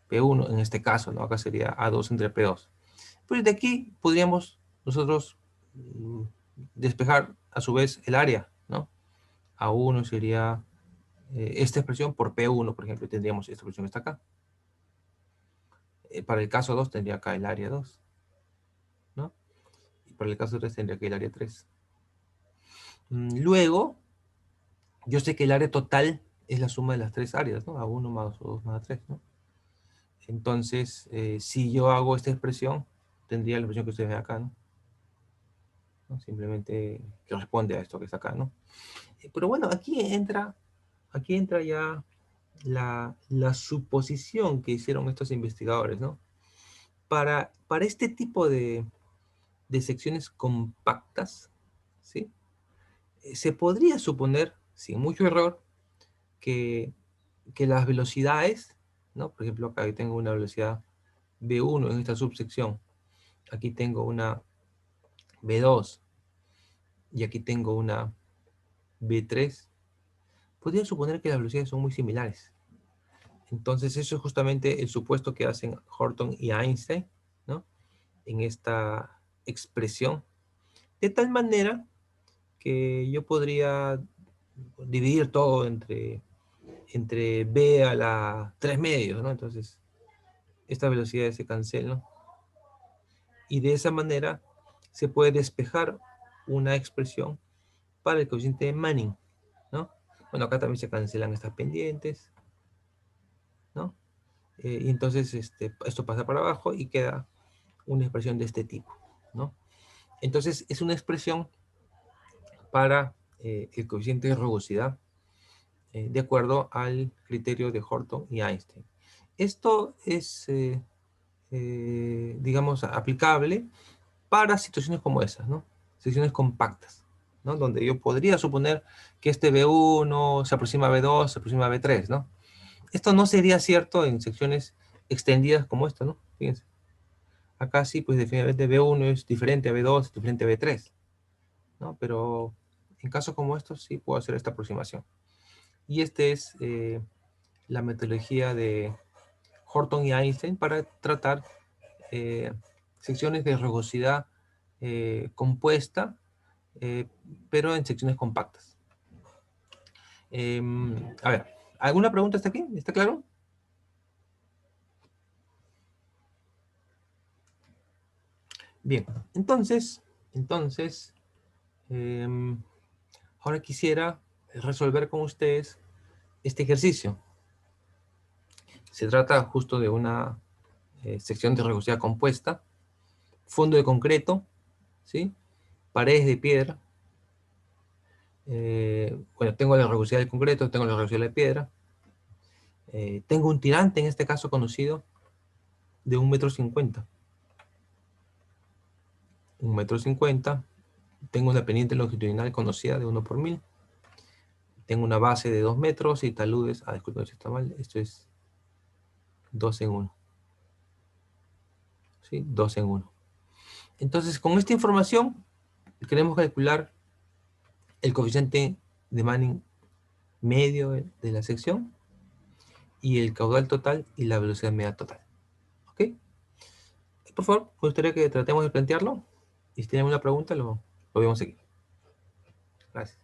P1 en este caso, ¿no? Acá sería A2 entre P2. Pues de aquí podríamos nosotros despejar a su vez el área, ¿no? A1 sería esta expresión por P1, por ejemplo, tendríamos esta expresión que está acá. Para el caso 2 tendría acá el área 2, ¿no? Y para el caso 3 tendría aquí el área 3. Luego, yo sé que el área total es la suma de las tres áreas, ¿no? A1 más A2 más A3, ¿no? Entonces, si yo hago esta expresión, tendría la expresión que ustedes ven acá, ¿no? Simplemente que responde a esto que está acá, ¿no? Pero bueno, aquí entra ya la suposición que hicieron estos investigadores, ¿no? Para este tipo de secciones compactas, ¿sí? Se podría suponer, sin mucho error, que las velocidades, ¿no? Por ejemplo, acá tengo una velocidad V1 en esta subsección, aquí tengo una V2, y aquí tengo una V3, podría suponer que las velocidades son muy similares. Entonces, eso es justamente el supuesto que hacen Horton y Einstein, ¿no? En esta expresión, de tal manera que yo podría dividir todo entre b a la 3 medios, ¿no? Entonces, estas velocidades se cancelan. Y de esa manera se puede despejar una expresión para el coeficiente de Manning, ¿no? Bueno, acá también se cancelan estas pendientes, ¿no? Y entonces esto pasa para abajo y queda una expresión de este tipo, ¿no? Entonces es una expresión para el coeficiente de rugosidad de acuerdo al criterio de Horton y Einstein. Esto es, digamos, aplicable para situaciones como esas, ¿no? Secciones compactas, ¿no? Donde yo podría suponer que este B1 se aproxima a B2, se aproxima a B3, ¿no? Esto no sería cierto en secciones extendidas como esta, ¿no? Fíjense. Acá sí, pues definitivamente B1 es diferente a B2, es diferente a B3, ¿no? Pero en casos como estos sí puedo hacer esta aproximación. Y esta es la metodología de Horton y Einstein para tratar secciones de rugosidad compuesta, pero en secciones compactas. A ver, ¿alguna pregunta hasta aquí? ¿Está claro? Bien, entonces, ahora quisiera resolver con ustedes este ejercicio. Se trata justo de una sección de rugosidad compuesta, fondo de concreto, ¿sí? Paredes de piedra. Bueno, tengo la rugosidad del concreto, tengo la rugosidad de la piedra. Tengo un tirante, en este caso conocido, de 1,50 m. 1,50 m. Tengo una pendiente longitudinal conocida de 1 por 1000. Tengo una base de 2 metros y taludes. Disculpen si está mal. Esto es 2 en 1. ¿Sí? 2 en 1. Entonces, con esta información, queremos calcular el coeficiente de Manning medio de la sección y el caudal total y la velocidad media total. ¿Ok? Por favor, me gustaría que tratemos de plantearlo. Y si tienen una pregunta, lo vemos aquí. Gracias.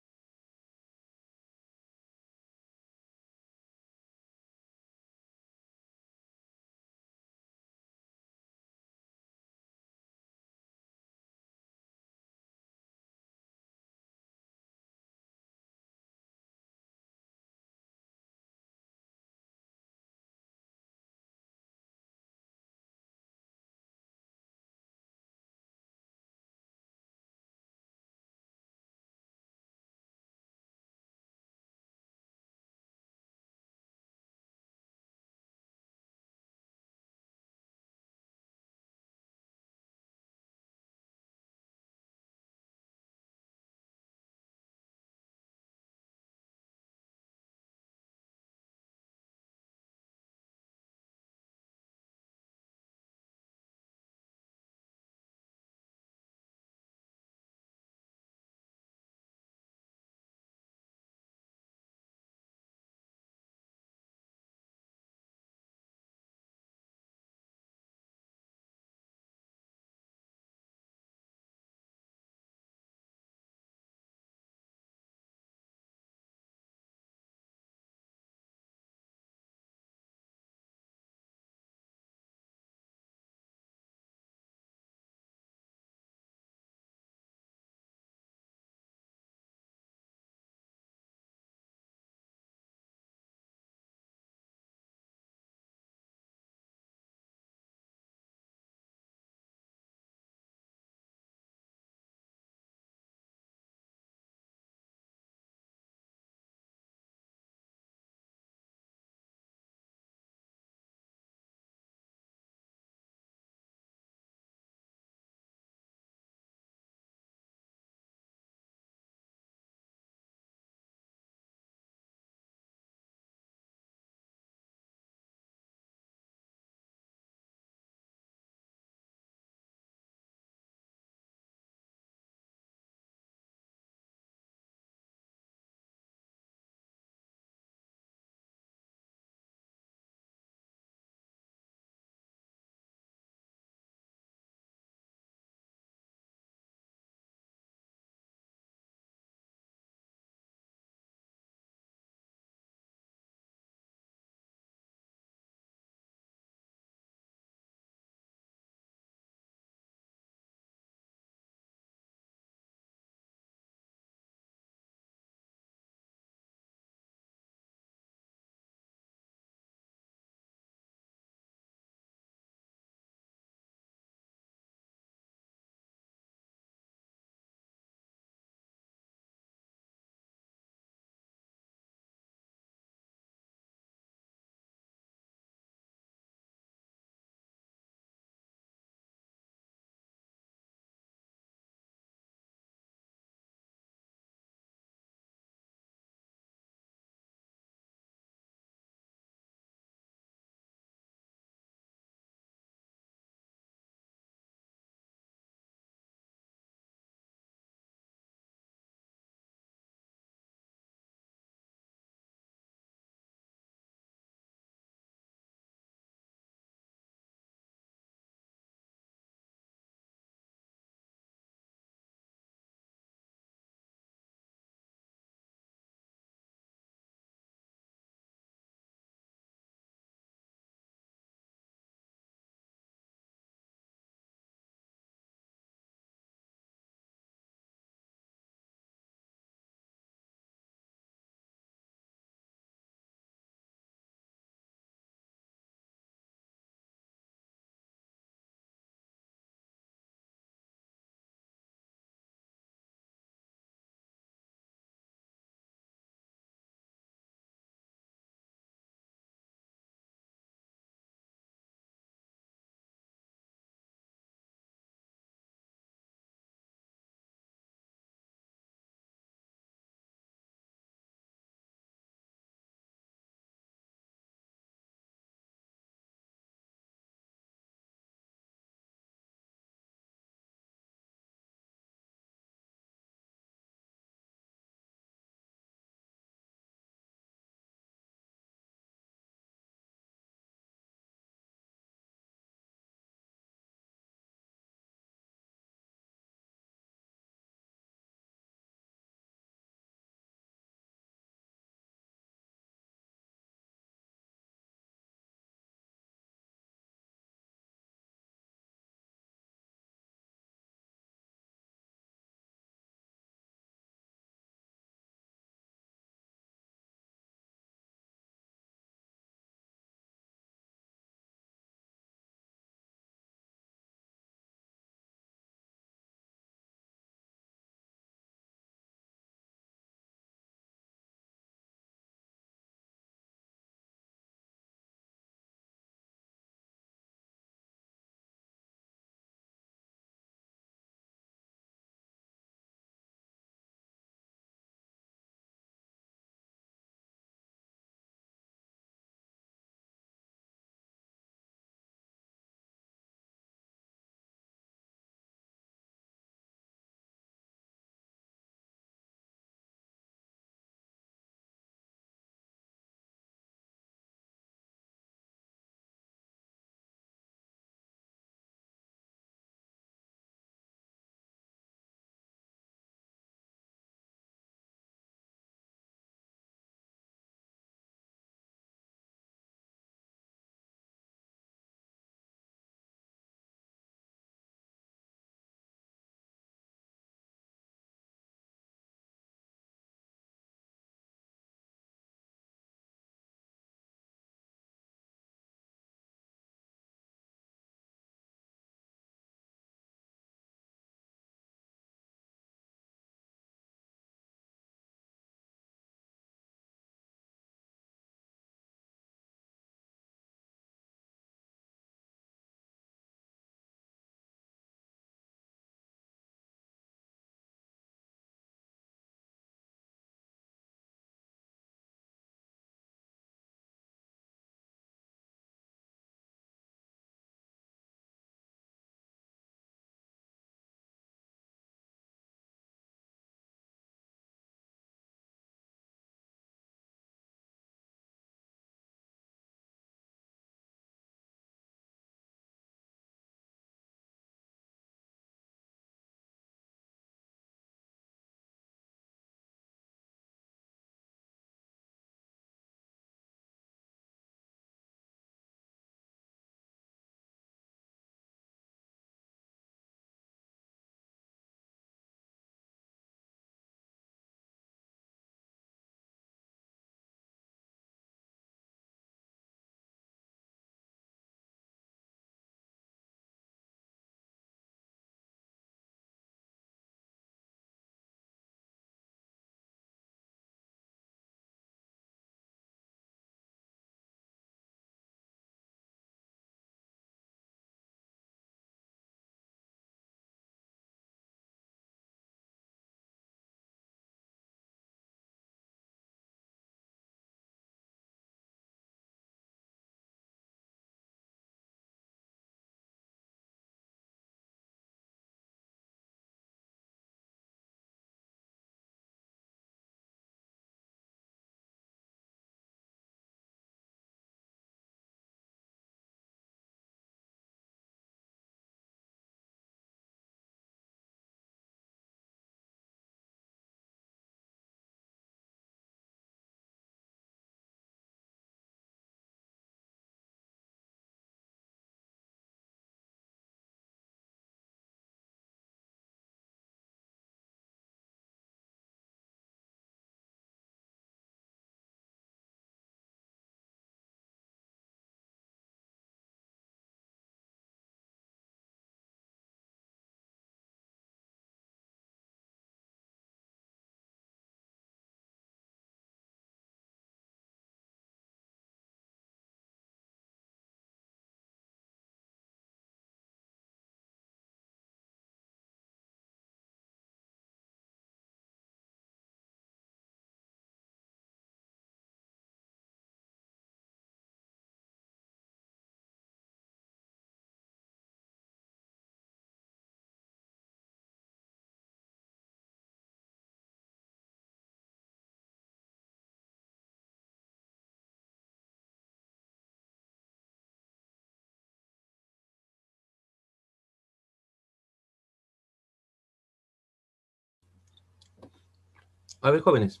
A ver, jóvenes,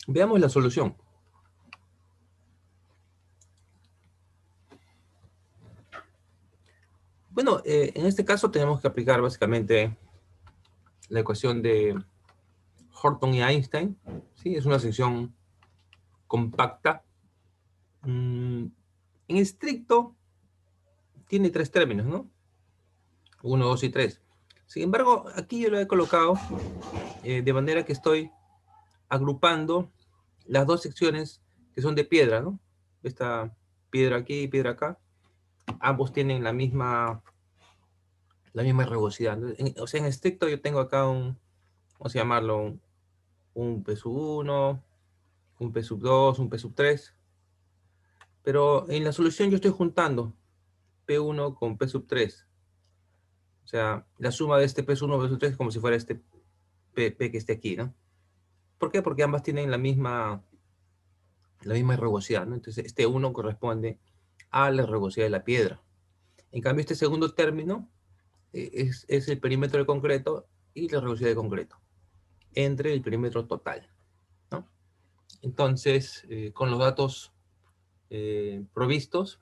veamos la solución. Bueno, en este caso tenemos que aplicar básicamente la ecuación de Horton y Einstein. ¿Sí? Es una sección compacta. En estricto, tiene 3 términos, ¿no? 1, 2 y 3. Sin embargo, aquí yo lo he colocado de manera que estoy agrupando las 2 secciones que son de piedra, ¿no? Esta piedra aquí y piedra acá. Ambos tienen la misma rugosidad, ¿no? O sea, en estricto yo tengo acá vamos a llamarlo un P sub 1, un P sub 2, un P sub 3. Pero en la solución yo estoy juntando P1 con P sub 3. O sea, la suma de este P sub 1 P sub 3 es como si fuera este P que esté aquí, ¿no? ¿Por qué? Porque ambas tienen la misma rugosidad, ¿no? Entonces, este 1 corresponde a la rugosidad de la piedra. En cambio, este segundo término es el perímetro del concreto y la rugosidad del concreto entre el perímetro total, ¿no? Entonces, con los datos provistos,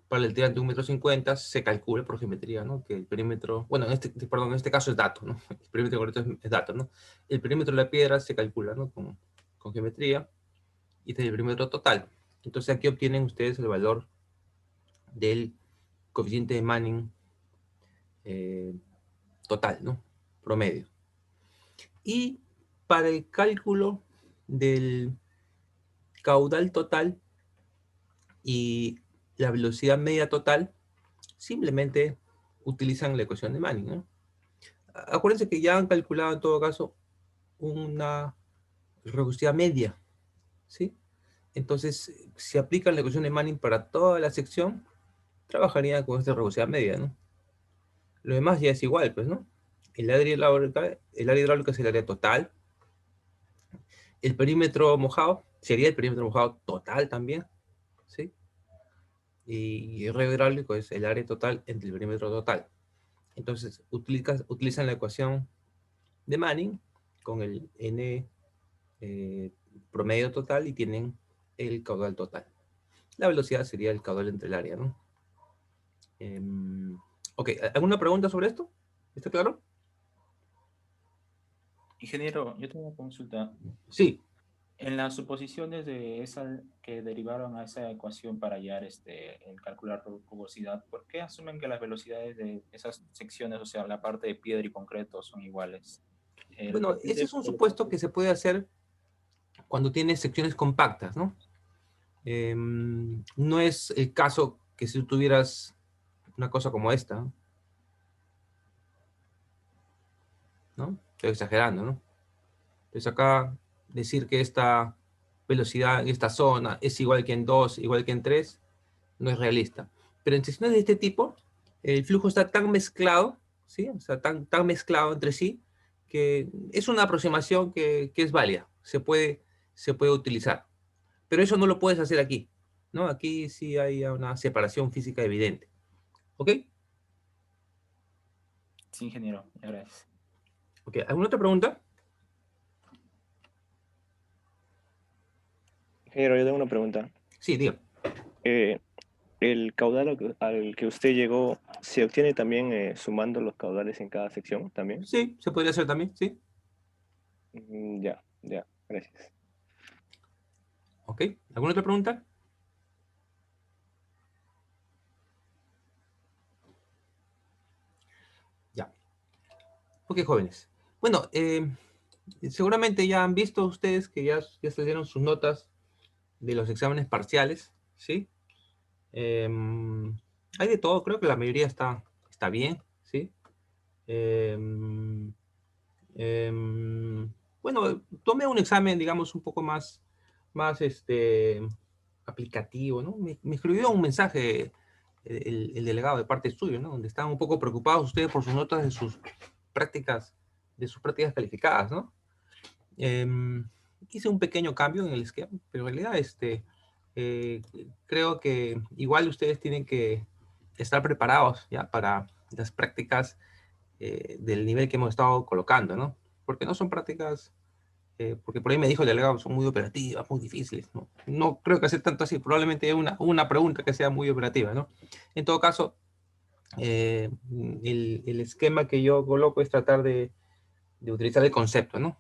para el tirante de 1,50 m se calcula por geometría, ¿no? Que el perímetro, bueno, en este caso es dato, ¿no? El perímetro concreto es dato, ¿no? El perímetro de la piedra se calcula, ¿no? Con geometría, y este es el perímetro total. Entonces aquí obtienen ustedes el valor del coeficiente de Manning total, ¿no? Promedio. Y para el cálculo del caudal total y la velocidad media total, simplemente utilizan la ecuación de Manning, ¿no? Acuérdense que ya han calculado en todo caso una rugosidad media, ¿sí? Entonces, si aplican la ecuación de Manning para toda la sección, trabajarían con esta rugosidad media, ¿no? Lo demás ya es igual, pues, ¿no? El área hidráulica es el área total. El perímetro mojado sería el perímetro mojado total también, ¿sí? Y el radio hidráulico es el área total entre el perímetro total. Entonces, utilizan la ecuación de Manning con el N promedio total y tienen el caudal total. La velocidad sería el caudal entre el área, ¿no? Ok, ¿alguna pregunta sobre esto? ¿Está claro? Ingeniero, yo tengo una consulta. Sí. En las suposiciones de esa que derivaron a esa ecuación para hallar el calcular rugosidad, ¿por qué asumen que las velocidades de esas secciones, o sea, la parte de piedra y concreto, son iguales? Bueno, ese es un supuesto que se puede hacer cuando tienes secciones compactas, ¿no? No es el caso que si tuvieras una cosa como esta, ¿no? Estoy exagerando, ¿no? Entonces acá decir que esta velocidad en esta zona es igual que en 2, igual que en 3, no es realista. Pero en secciones de este tipo, el flujo está tan mezclado, ¿sí? O sea, tan mezclado entre sí, que es una aproximación que es válida, se puede utilizar. Pero eso no lo puedes hacer aquí, ¿no? Aquí sí hay una separación física evidente. ¿Ok? Sí, ingeniero, gracias. Ok, ¿alguna otra pregunta? Ingeniero, yo tengo una pregunta. Sí, diga. ¿El caudal al que usted llegó se obtiene también sumando los caudales en cada sección también? Sí, se podría hacer también, sí. Ya, gracias. Ok, ¿alguna otra pregunta? Ya. Ok, jóvenes. Bueno, seguramente ya han visto ustedes que ya salieron sus notas de los exámenes parciales, ¿sí? Hay de todo, creo que la mayoría está bien, ¿sí? Bueno, tomé un examen, digamos, un poco más aplicativo, ¿no? Me escribió un mensaje el delegado de parte suyo, ¿no? Donde estaban un poco preocupados ustedes por sus notas de sus prácticas calificadas, ¿no? Hice un pequeño cambio en el esquema, pero en realidad creo que igual ustedes tienen que estar preparados ya para las prácticas del nivel que hemos estado colocando, ¿no? Porque no son prácticas porque por ahí me dijo el delegado, son muy operativas, muy difíciles, ¿no? No creo que sea tanto así, probablemente una pregunta que sea muy operativa, ¿no? En todo caso, el esquema que yo coloco es tratar de utilizar el concepto, ¿no?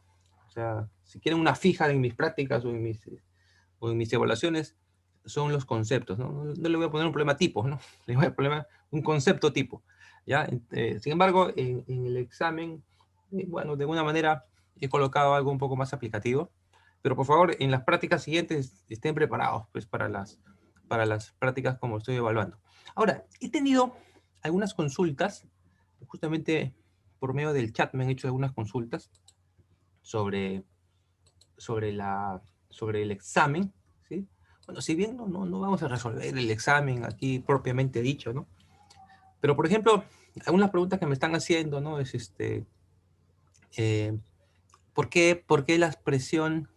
O sea, si quieren una fija en mis prácticas o en mis evaluaciones, son los conceptos, ¿no? No le voy a poner un problema tipo, ¿no? Le voy a poner un concepto tipo, ¿ya? Sin embargo, en el examen, bueno, de alguna manera he colocado algo un poco más aplicativo, pero por favor, en las prácticas siguientes estén preparados, pues, para las prácticas como estoy evaluando. Ahora, he tenido algunas consultas, justamente por medio del chat me han hecho algunas consultas sobre el examen, ¿sí? Bueno, si bien no vamos a resolver el examen aquí propiamente dicho, ¿no? Pero, por ejemplo, algunas preguntas que me están haciendo, ¿no? Es ¿por qué la presión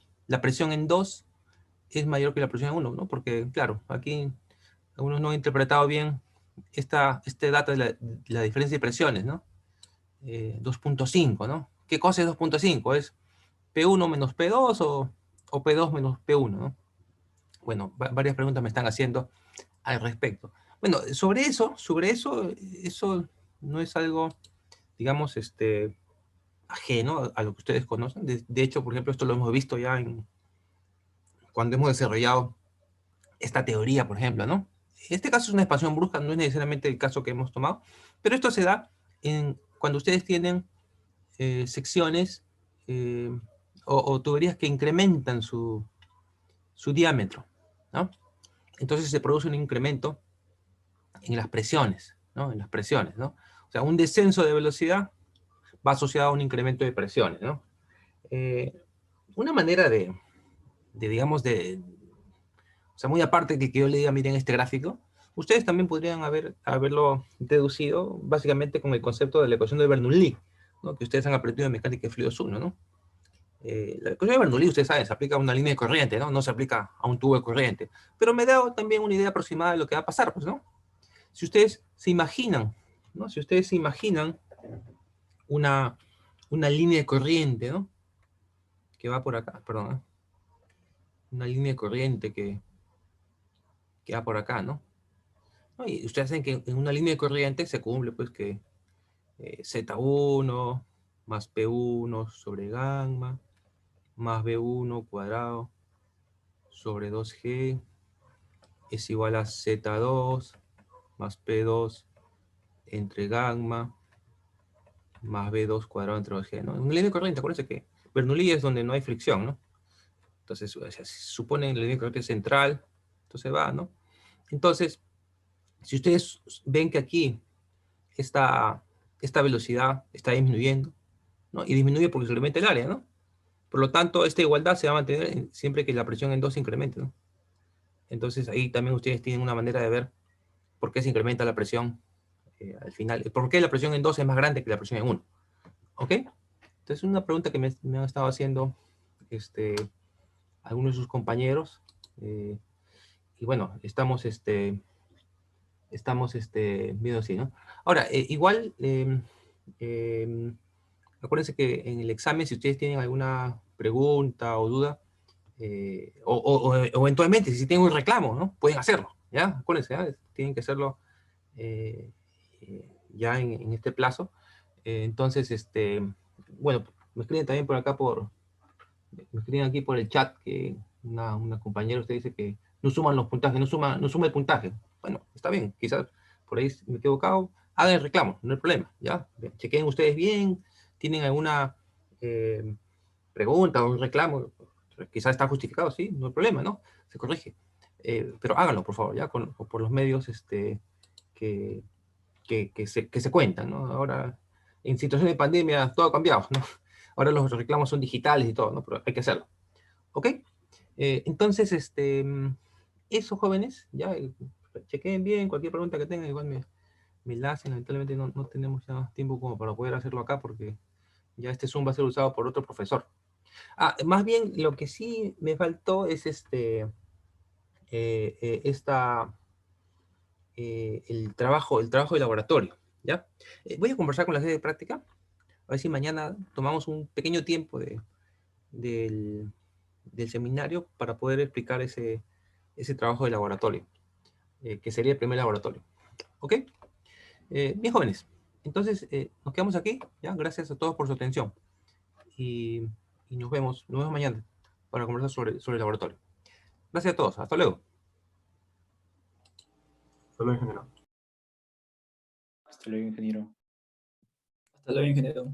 en 2 es mayor que la presión en 1, ¿no? Porque, claro, aquí algunos no han interpretado bien este dato de la diferencia de presiones, ¿no? 2.5, ¿no? ¿Qué cosa es 2.5? ¿Es P1 menos P2 o P2 menos P1, ¿no? Bueno, varias preguntas me están haciendo al respecto. Bueno, sobre eso no es algo, digamos, ajeno a lo que ustedes conocen. De hecho, por ejemplo, esto lo hemos visto ya cuando hemos desarrollado esta teoría, por ejemplo, ¿no? Este caso es una expansión brusca, no es necesariamente el caso que hemos tomado, pero esto se da cuando ustedes tienen secciones o tuberías que incrementan su diámetro, ¿no? Entonces se produce un incremento en las presiones, ¿no? En las presiones, ¿no? O sea, un descenso de velocidad va asociado a un incremento de presiones, ¿no? Una manera digamos, o sea, muy aparte de que yo le diga, miren este gráfico, ustedes también podrían haberlo deducido básicamente con el concepto de la ecuación de Bernoulli, ¿no? Que ustedes han aprendido en mecánica de fluidos 1, ¿no? La ecuación de Bernoulli, ustedes saben, se aplica a una línea de corriente, ¿no? No se aplica a un tubo de corriente. Pero me da también una idea aproximada de lo que va a pasar, pues, ¿no? Si ustedes se imaginan, ¿no? Si ustedes se imaginan una línea de corriente, ¿no? Que va por acá, perdón, ¿eh? Una línea de corriente que va por acá, ¿no? Y ustedes saben que en una línea de corriente se cumple, pues, que Z1 más P1 sobre gamma más B1 cuadrado sobre 2G es igual a Z2 más P2 entre gamma más B2 cuadrado entre 2G, ¿no? En una línea de corriente, acuérdense que Bernoulli es donde no hay fricción, ¿no? Entonces, o sea, se supone en la línea de corriente central, entonces va, ¿no? Entonces, si ustedes ven que aquí esta velocidad está disminuyendo, ¿no? Y disminuye porque se incrementa el área, ¿no? Por lo tanto, esta igualdad se va a mantener siempre que la presión en 2 se incremente, ¿no? Entonces, ahí también ustedes tienen una manera de ver por qué se incrementa la presión al final. ¿Por qué la presión en 2 es más grande que la presión en 1? ¿Ok? Entonces, una pregunta que me han estado haciendo algunos de sus compañeros. Y bueno, estamos viendo así, ¿no? Ahora, igual, acuérdense que en el examen, si ustedes tienen alguna pregunta o duda, o eventualmente, si tienen un reclamo, ¿no? Pueden hacerlo, ¿ya? Acuérdense, ¿ya? Tienen que hacerlo ya en este plazo. Entonces, bueno, me escriben también por acá me escriben aquí por el chat que una compañera usted dice que no suman los puntajes, no suma el puntaje. Bueno, está bien, quizás por ahí me he equivocado, hagan el reclamo, no hay problema, ¿ya? Chequen ustedes bien, tienen alguna pregunta o un reclamo, quizás está justificado, sí, no hay problema, ¿no? Se corrige. Pero háganlo, por favor, ¿ya? Por los medios que se cuentan, ¿no? Ahora, en situación de pandemia, todo ha cambiado, ¿no? Ahora los reclamos son digitales y todo, ¿no? Pero hay que hacerlo. ¿Ok? Entonces, eso, jóvenes, ya, chequen bien, cualquier pregunta que tengan, igual me la hacen. Lamentablemente no tenemos ya tiempo como para poder hacerlo acá, porque ya este Zoom va a ser usado por otro profesor. Más bien, lo que sí me faltó es el trabajo de laboratorio, ¿ya? Voy a conversar con la sede de práctica, a ver si mañana tomamos un pequeño tiempo de del seminario para poder explicar ese trabajo de laboratorio, que sería el primer laboratorio. ¿Ok? Bien, jóvenes. Entonces, nos quedamos aquí. ¿Ya? Gracias a todos por su atención. Y nos vemos mañana para conversar sobre el laboratorio. Gracias a todos. Hasta luego. Hasta luego, ingeniero. Hasta luego, ingeniero. Hasta luego, ingeniero.